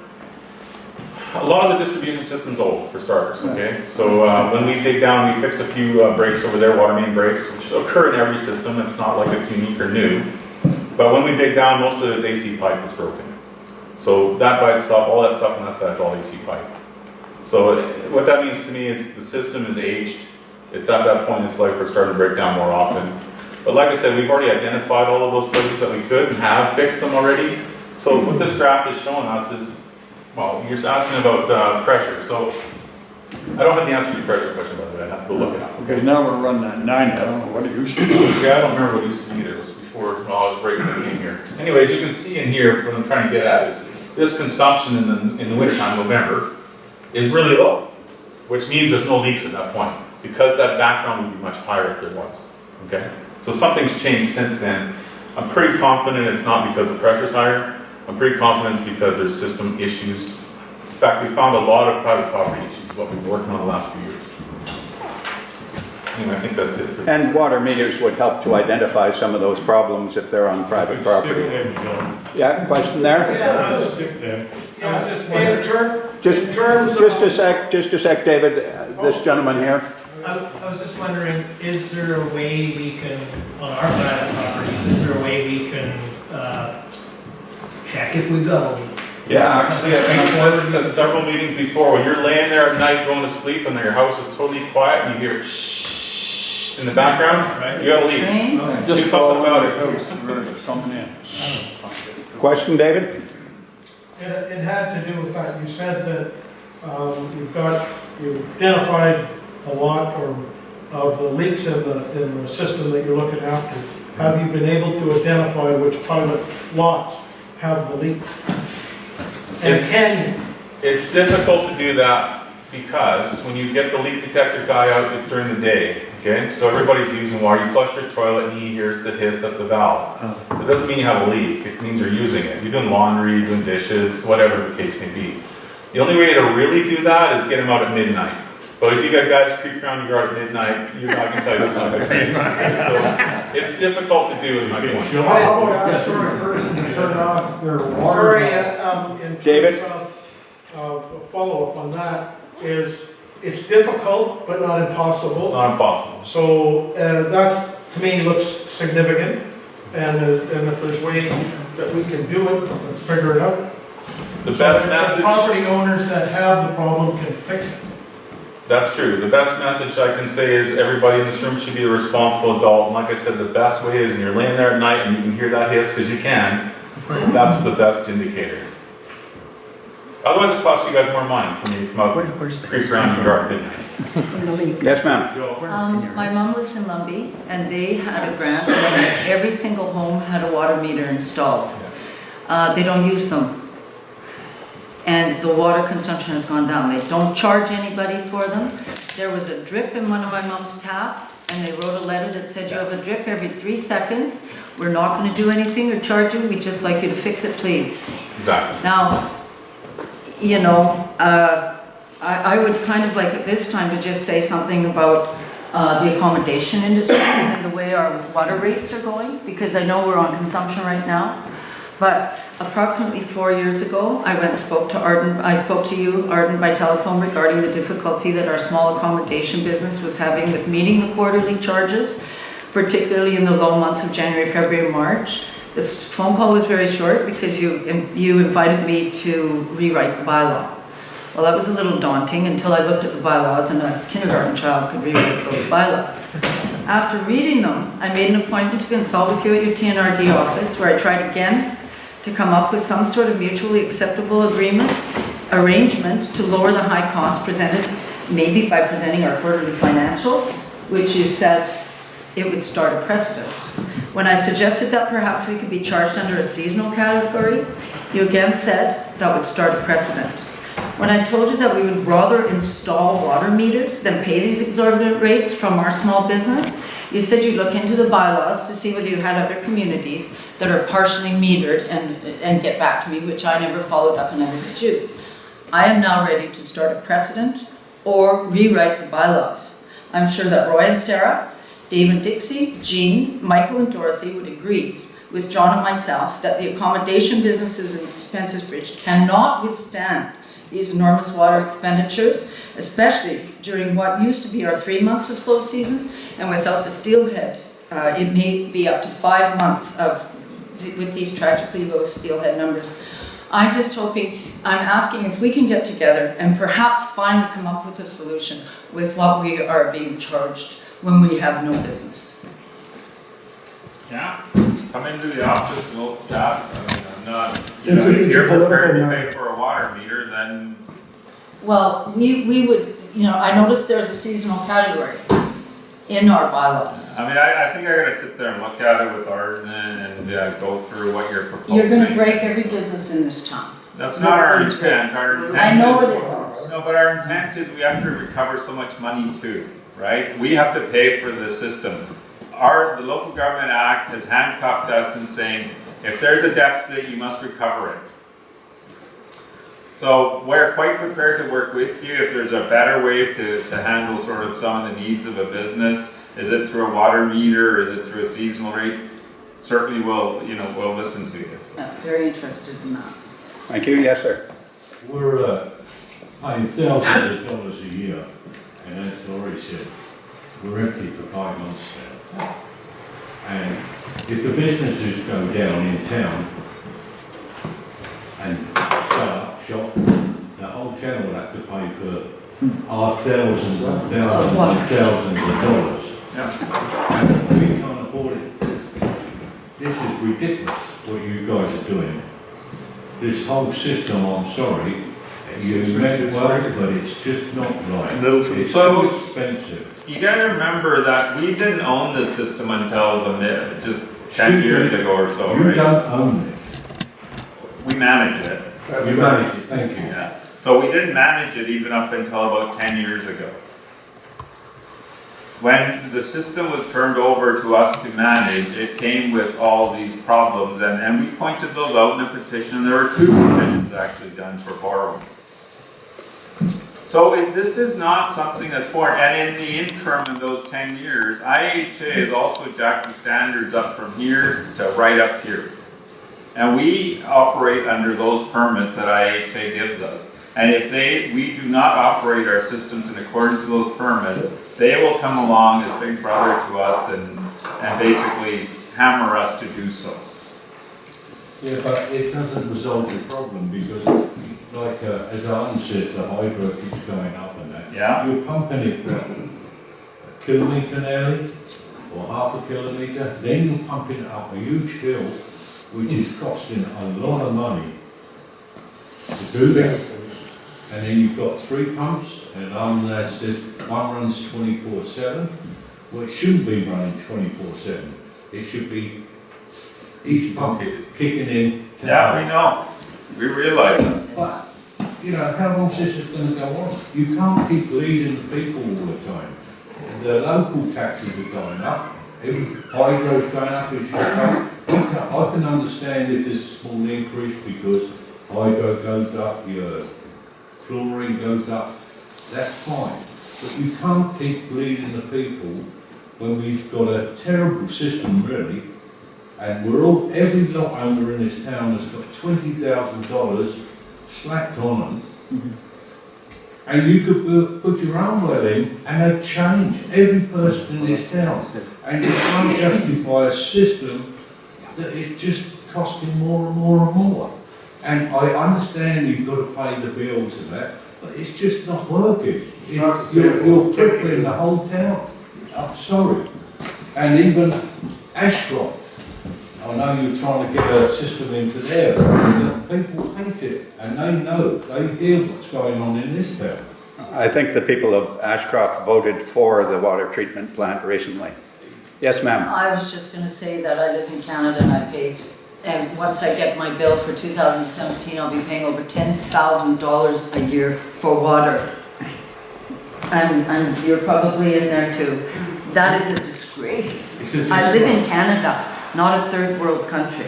a lot of the distribution system's old, for starters, okay? So when we dig down, we fixed a few breaks over there, water main breaks, which occur in every system. It's not like it's unique or new. But when we dig down, most of it is AC pipe that's broken. So that by itself, all that stuff on that side is all AC pipe. So what that means to me is the system is aged. It's at that point in its life where it's starting to break down more often. But like I said, we've already identified all of those places that we could and have fixed them already. So what this graph is showing us is, well, you're asking about pressure. So I don't have the answer to your pressure question, by the way. I'd have to go look it up. Because now we're running that 9, I don't know what it used to be. Yeah, I don't remember what it used to be either. It was before, well, I was right when I came here. Anyways, you can see in here, what I'm trying to get at is this consumption in the wintertime, November, is really low, which means there's no leaks at that point, because that background would be much higher if there was, okay? So something's changed since then. I'm pretty confident it's not because the pressure's higher. I'm pretty confident it's because there's system issues. In fact, we found a lot of private property issues, what we've been working on the last few years. Anyway, I think that's it for And water meters would help to identify some of those problems if they're on private property. Yeah, question there? Just a sec, David, this gentleman here. I was just wondering, is there a way we can, on our private properties, is there a way we can check if we've got a leak? Yeah, actually, I think I've said this at several meetings before. When you're laying there at night going to sleep and your house is totally quiet and you hear shh in the background, right? You got a leak. Do something about it. Question, David? It had to do with that. You said that you've identified a lot of the leaks in the system that you're looking after. Have you been able to identify which private lots have the leaks? And it's difficult to do that because when you get the leak detector guy out, it's during the day, okay? So everybody's using water. You flush your toilet and he hears the hiss of the valve. It doesn't mean you have a leak. It means you're using it. You're doing laundry, doing dishes, whatever the case may be. The only way to really do that is get them out at midnight. But if you got guys creeping around your yard at midnight, I can tell you that's not good. So it's difficult to do, is my point. How about asking a person to turn off their water? David? A follow-up on that is, it's difficult, but not impossible. It's not impossible. So that, to me, looks significant. And if there's ways that we can do it, let's figure it out. The best message. Property owners that have the problem can fix it. That's true. The best message I can say is everybody in this room should be a responsible adult. And like I said, the best way is when you're laying there at night and you can hear that hiss, because you can, that's the best indicator. Otherwise it costs you guys more money for me to come out and creep around your yard at midnight. Yes, ma'am. My mom lives in Lumbee, and they had a grant that every single home had a water meter installed. They don't use them. And the water consumption has gone down. They don't charge anybody for them. There was a drip in one of my mom's taps, and they wrote a letter that said, you have a drip every 3 seconds. We're not going to do anything or charge you. We'd just like you to fix it, please. Exactly. Now, you know, I would kind of like at this time to just say something about the accommodation industry and the way our water rates are going, because I know we're on consumption right now. But approximately 4 years ago, I went and spoke to Arden. I spoke to you, Arden, by telephone regarding the difficulty that our small accommodation business was having with meeting the quarterly charges, particularly in the low months of January, February, March. This phone call was very short because you invited me to rewrite the bylaw. Well, that was a little daunting until I looked at the bylaws, and a kindergarten child could rewrite those bylaws. After reading them, I made an appointment to consult with you at your TNRD office, where I tried again to come up with some sort of mutually acceptable arrangement to lower the high cost presented, maybe by presenting our quarterly financials, which you said it would start a precedent. When I suggested that perhaps we could be charged under a seasonal category, you again said that would start a precedent. When I told you that we would rather install water meters than pay these exorbitant rates from our small business, you said you'd look into the bylaws to see whether you had other communities that are partially metered and get back to me, which I never followed up and never did you. I am now ready to start a precedent or rewrite the bylaws. I'm sure that Roy and Sarah, Dave and Dixie, Jean, Michael and Dorothy would agree with John and myself that the accommodation businesses in Spences Bridge cannot withstand these enormous water expenditures, especially during what used to be our 3 months of slow season, and without the steelhead, it may be up to 5 months with these tragically low steelhead numbers. I'm just hoping, I'm asking if we can get together and perhaps finally come up with a solution with what we are being charged when we have no business. Yeah, come into the office, we'll chat. I mean, I'm not, if you're prepared to pay for a water meter, then. Well, we would, I noticed there's a seasonal category in our bylaws. I mean, I think I gotta sit there and look at it with Arden and go through what you're proposing. You're gonna break every business in this town. That's not our intent. Our intent I know is, it isn't. No, but our intent is we have to recover so much money too, right? We have to pay for the system. The Local Government Act has handcuffed us in saying, if there's a deficit, you must recover it. So we're quite prepared to work with you if there's a better way to handle sort of some of the needs of a business. Is it through a water meter, or is it through a seasonal rate? Certainly we'll listen to you. Very interested in that. Thank you, yes sir. We're paying thousands of dollars a year, and as Laurie said, we're empty for 5 months now. And if the businesses go down in town and shop, the whole town will have to pay for our thousands and thousands and thousands of dollars. And we can't afford it. This is ridiculous what you guys are doing. This whole system, I'm sorry, you meant it well, but it's just not right. It's so expensive. You gotta remember that we didn't own this system until just 10 years ago or so, right? You don't own it. We manage it. You manage it, thank you. Yeah. So we didn't manage it even up until about 10 years ago. When the system was turned over to us to manage, it came with all these problems, and we pointed those out in a petition, and there were 2 petitions actually done for borrowing. So this is not something that's foreign, and in the interim in those 10 years, IHA has also jacked the standards up from here to right up here. And we operate under those permits that IHA gives us. And if we do not operate our systems in accordance with those permits, they will come along as big brother to us and basically hammer us to do so. Yeah, but it doesn't resolve the problem because, like as Alan says, the hydro keeps going up and that. Yeah. You're pumping it a kilometre nearly, or half a kilometre, then you're pumping it up a huge hill, which is costing a lot of money to do that. And then you've got 3 pumps, and Alan says one runs 24/7. Well, it shouldn't be running 24/7. It should be each pump kicking in. Yeah, we know. We realize that. But, how long is this going to go on? You can't keep leading the people all the time. The local taxes are going up. Hydro's going up. I can understand if there's a small increase because hydro goes up, your chlorine goes up. That's fine. But you can't keep leading the people when we've got a terrible system, really. And every lot owner in this town has got $20,000 slapped on them. And you could put your own well in and have changed every person in this town. And you can't justify a system that is just costing more and more and more. And I understand you've got to pay the bills and that, but it's just not working. You're crippling the whole town. I'm sorry. And even Ashcroft, I know you're trying to get a system into there, but people hate it, and they hear what's going on in this town. I think the people of Ashcroft voted for the water treatment plant recently. Yes, ma'am. I was just going to say that I live in Canada and I pay, and once I get my bill for 2017, I'll be paying over $10,000 a year for water. And you're probably in there too. That is a disgrace. I live in Canada, not a third world country.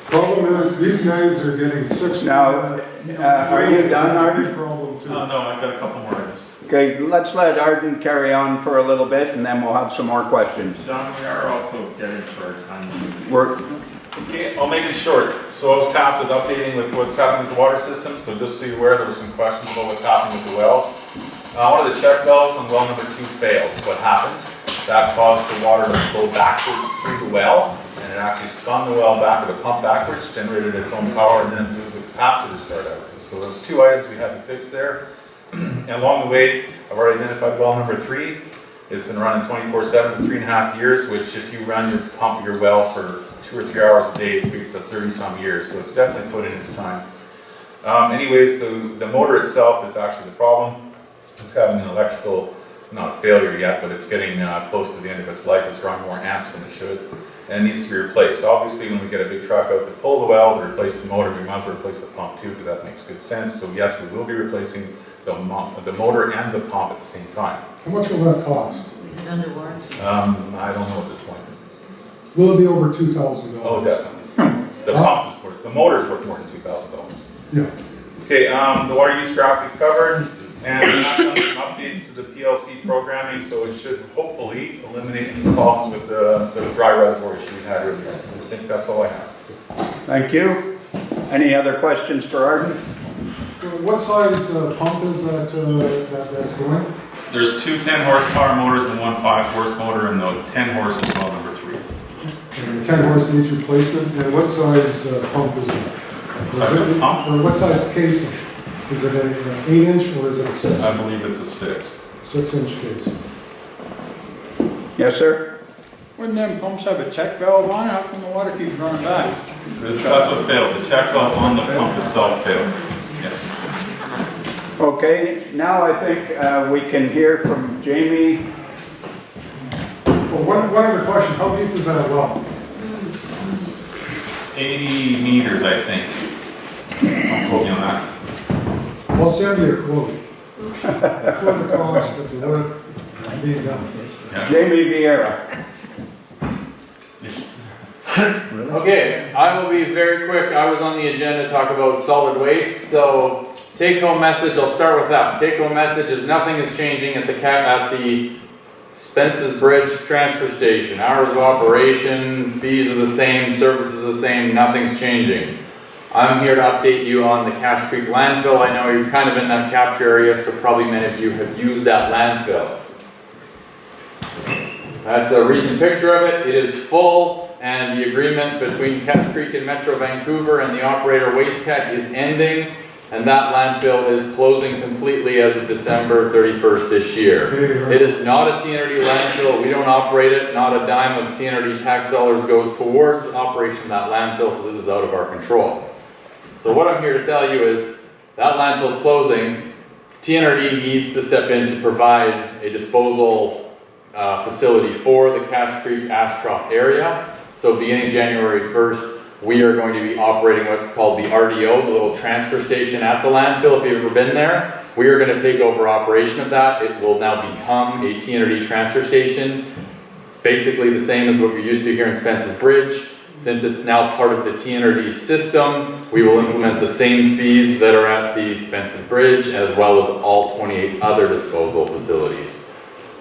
Problem is, these guys are getting 6. Now, are you done, Arden? Problem too. No, I've got a couple more items. Okay, let's let Arden carry on for a little bit and then we'll have some more questions. John, we are also getting for our time. Okay, I'll make it short. So I was tasked with updating with what's happening with the water system. So just so you're aware, there were some questions about what's happening with the wells. One of the check valves on well number 2 failed. What happened? That caused the water to flow backwards through the well, and it actually spun the well back, or the pump backwards, generated its own power, and then blew the capacitor start out. So there's 2 items we had to fix there. And along the way, I've already identified well number 3. It's been running 24/7 for 3.5 years, which if you run your pump, your well for 2 or 3 hours a day, it equates to 30-some years. So it's definitely put in its time. Anyways, the motor itself is actually the problem. It's having an electrical, not a failure yet, but it's getting close to the end of its life. It's drawing more amps than it should, and it needs to be replaced. Obviously, when we get a big truck out to pull the well to replace the motor, we might as well replace the pump too, because that makes good sense. So yes, we will be replacing the motor and the pump at the same time. How much will that cost? Is it under warranty? I don't know at this point. Will it be over $2,000? Oh, definitely. The pump is worth, the motor is worth more than $2,000. Yeah. Okay, the water use graph we've covered. And we've done some updates to the PLC programming, so it should hopefully eliminate any problems with the dry reservoir issue we had earlier. I think that's all I have. Thank you. Any other questions for Arden? What size pump is that's going? There's 2 10-horsepower motors and 1 5-horse motor, and the 10-horse is well number 3. And the 10 horse needs replacement, and what size pump is it? Pump? Or what size casing? Is it an 8-inch or is it a 6? I believe it's a 6. 6-inch casing. Yes, sir? Wouldn't them pumps have a check valve on it? How come the water keeps running back? That's what failed. The check valve on the pump itself failed. Yeah. Okay, now I think we can hear from Jamie. Well, one other question. How deep is that well? 80 meters, I think. I'll quote you on that. I'll send you a quote. For the cost of the work being done. Yeah. Jamie Vieira. Okay, I will be very quick. I was on the agenda to talk about solid waste, so take-home message, I'll start with that. Take-home message is nothing is changing at the Spences Bridge transfer station. Hours of operation, fees are the same, services are the same, nothing's changing. I'm here to update you on the Cache Creek landfill. I know you're kind of in that capture area, so probably many of you have used that landfill. That's a recent picture of it. It is full, and the agreement between Cache Creek and Metro Vancouver and the operator WasteTech is ending, and that landfill is closing completely as of December 31st this year. It is not a TNRD landfill. We don't operate it. Not a dime of TNRD tax dollars goes towards operation of that landfill, so this is out of our control. So what I'm here to tell you is that landfill is closing. TNRD needs to step in to provide a disposal facility for the Cache Creek Ashcroft area. So beginning January 1st, we are going to be operating what's called the RDO, the little transfer station at the landfill. If you've ever been there, we are going to take over operation of that. It will now become a TNRD transfer station, basically the same as what we're used to here in Spences Bridge. Since it's now part of the TNRD system, we will implement the same fees that are at the Spences Bridge, as well as all 28 other disposal facilities.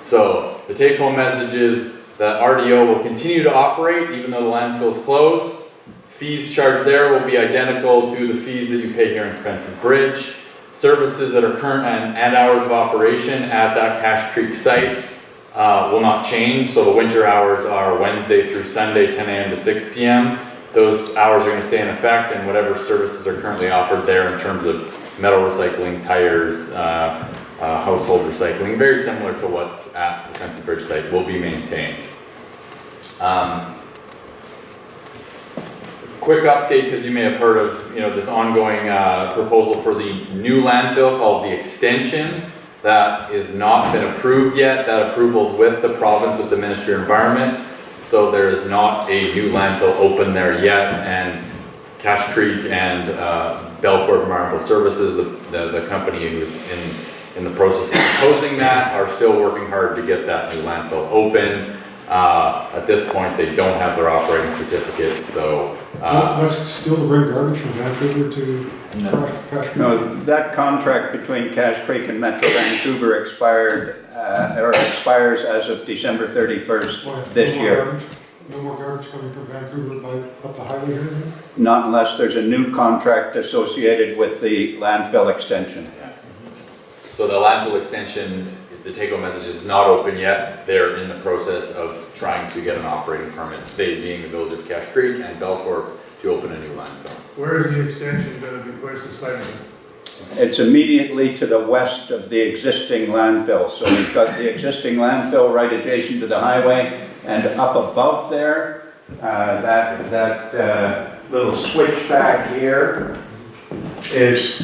So the take-home message is that RDO will continue to operate even though the landfill is closed. Fees charged there will be identical to the fees that you pay here in Spences Bridge. Services that are current and hours of operation at that Cache Creek site will not change. So the winter hours are Wednesday through Sunday, 10 a.m. to 6 p.m. Those hours are going to stay in effect, and whatever services are currently offered there in terms of metal recycling, tires, household recycling, very similar to what's at the Spences Bridge site, will be maintained. Quick update, because you may have heard of this ongoing proposal for the new landfill called the Extension. That is not been approved yet. That approval is with the province, with the Ministry of Environment. So there is not a new landfill open there yet. And Cache Creek and Belcorp Environmental Services, the company who's in the process of proposing that, are still working hard to get that new landfill open. At this point, they don't have their operating certificate, so. That's still to bring garbage from Vancouver to Cache Creek? No, that contract between Cache Creek and Metro Vancouver expired, or expires as of December 31st this year. No more garbage coming from Vancouver up the highway here? Not unless there's a new contract associated with the landfill extension. So the landfill extension, the take-home message is not open yet. They're in the process of trying to get an operating permit, they being the village of Cache Creek and Belfort, to open a new landfill. Where is the extension gonna be, where's the site? It's immediately to the west of the existing landfill. So we've got the existing landfill right adjacent to the highway, and up above there, that little switchback here is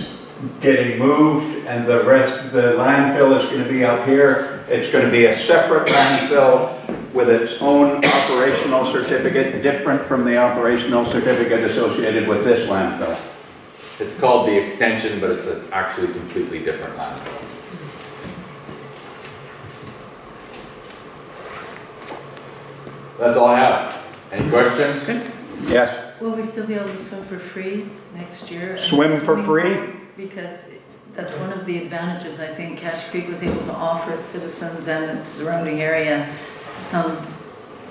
getting moved, and the landfill is going to be up here. It's going to be a separate landfill with its own operational certificate, different from the operational certificate associated with this landfill. It's called the extension, but it's actually a completely different landfill. That's all I have. Any questions? Yes. Will we still be able to swim for free next year? Swim for free? Because that's one of the advantages I think Cache Creek was able to offer its citizens and its surrounding area, some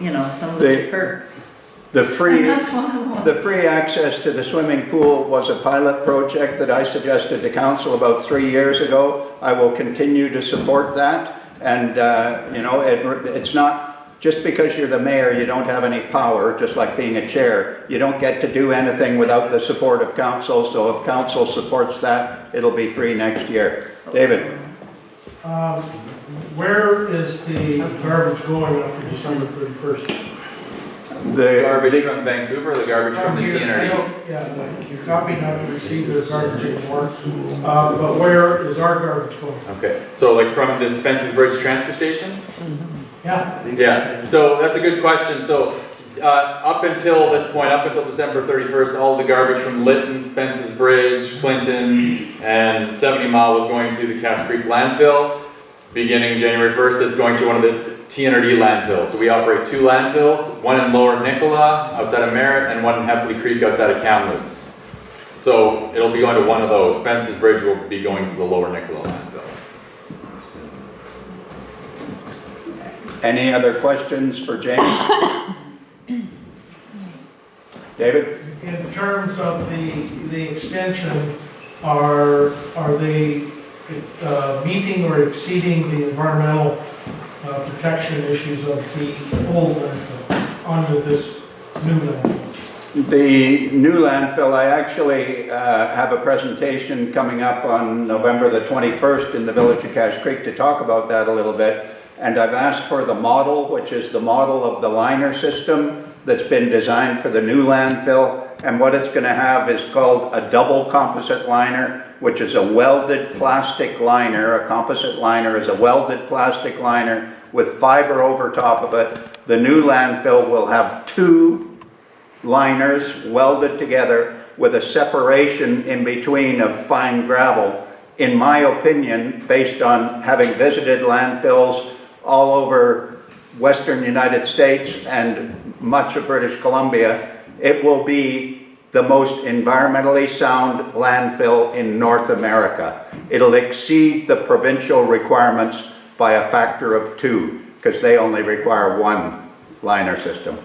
of the perks. The free, And that's one of the ones. the free access to the swimming pool was a pilot project that I suggested to council about 3 years ago. I will continue to support that. And, it's not, just because you're the mayor, you don't have any power, just like being a chair. You don't get to do anything without the support of council. So if council supports that, it'll be free next year. David? Where is the garbage going after December 31st? The garbage from Vancouver, or the garbage from the Here, TNRD? Yeah, you copy not to receive their garbage anymore, but where is our garbage going? Okay, so like from the Spences Bridge transfer station? Yeah. Yeah, so that's a good question. So up until this point, up until December 31st, all the garbage from Lytton, Spences Bridge, Clinton, and 70 Mile was going to the Cache Creek landfill. Beginning January 1st, it's going to one of the TNRD landfills. So we operate 2 landfills, one in Lower Nicola, outside of Merritt, and one in Heffley Creek, outside of Kamloops. So it'll be going to one of those. Spences Bridge will be going to the Lower Nicola landfill. Any other questions for James? David? In terms of the extension, are they meeting or exceeding the environmental protection issues of the old landfill onto this new landfill? The new landfill, I actually have a presentation coming up on November the 21st in the village of Cache Creek to talk about that a little bit. And I've asked for the model, which is the model of the liner system that's been designed for the new landfill. And what it's going to have is called a double composite liner, which is a welded plastic liner. A composite liner is a welded plastic liner with fiber over top of it. The new landfill will have 2 liners welded together with a separation in between of fine gravel. In my opinion, based on having visited landfills all over Western United States and much of British Columbia, it will be the most environmentally sound landfill in North America. It'll exceed the provincial requirements by a factor of 2, because they only require 1 liner system.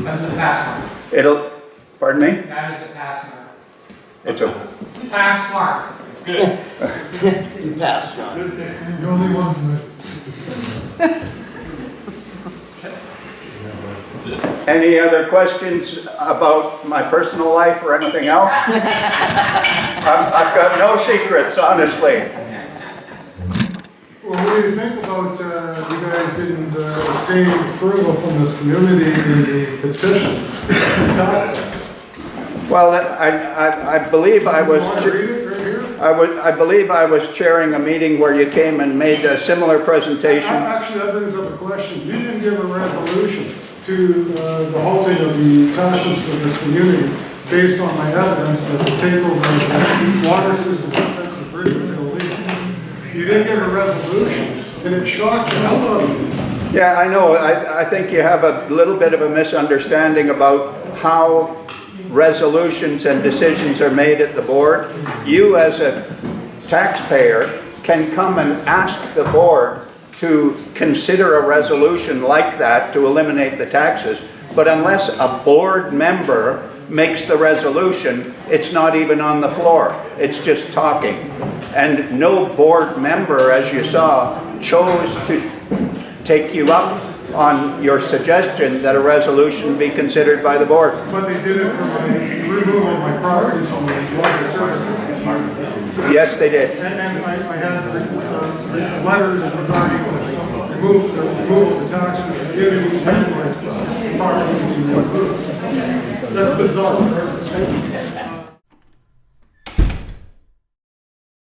That's a pass mark. It'll, pardon me? That is a pass mark. It's a Pass mark. It's good. You passed, John. Good thing. You're only one tonight. Any other questions about my personal life or anything else? I've got no secrets, honestly. Well, what do you think about you guys didn't obtain approval from this community in the petition? Well, I believe I was. I believe I was chairing a meeting where you came and made a similar presentation. Actually, that brings up a question. You didn't give a resolution to the halting of the taxes for this community based on my evidence that the takeover of the water system at Spences Bridge was illegal. You didn't give a resolution, and it shocked the hell out of me Yeah, I know. I think you have a little bit of a misunderstanding about how resolutions and decisions are made at the board. You as a taxpayer can come and ask the board to consider a resolution like that to eliminate the taxes, but unless a board member makes the resolution, it's not even on the floor. It's just talking. And no board member, as you saw, chose to take you up on your suggestion that a resolution be considered by the board. But they did it for my removal of my properties from the water services. Yes, they did. And I had letters regarding removal of the taxes, giving me my property. That's bizarre.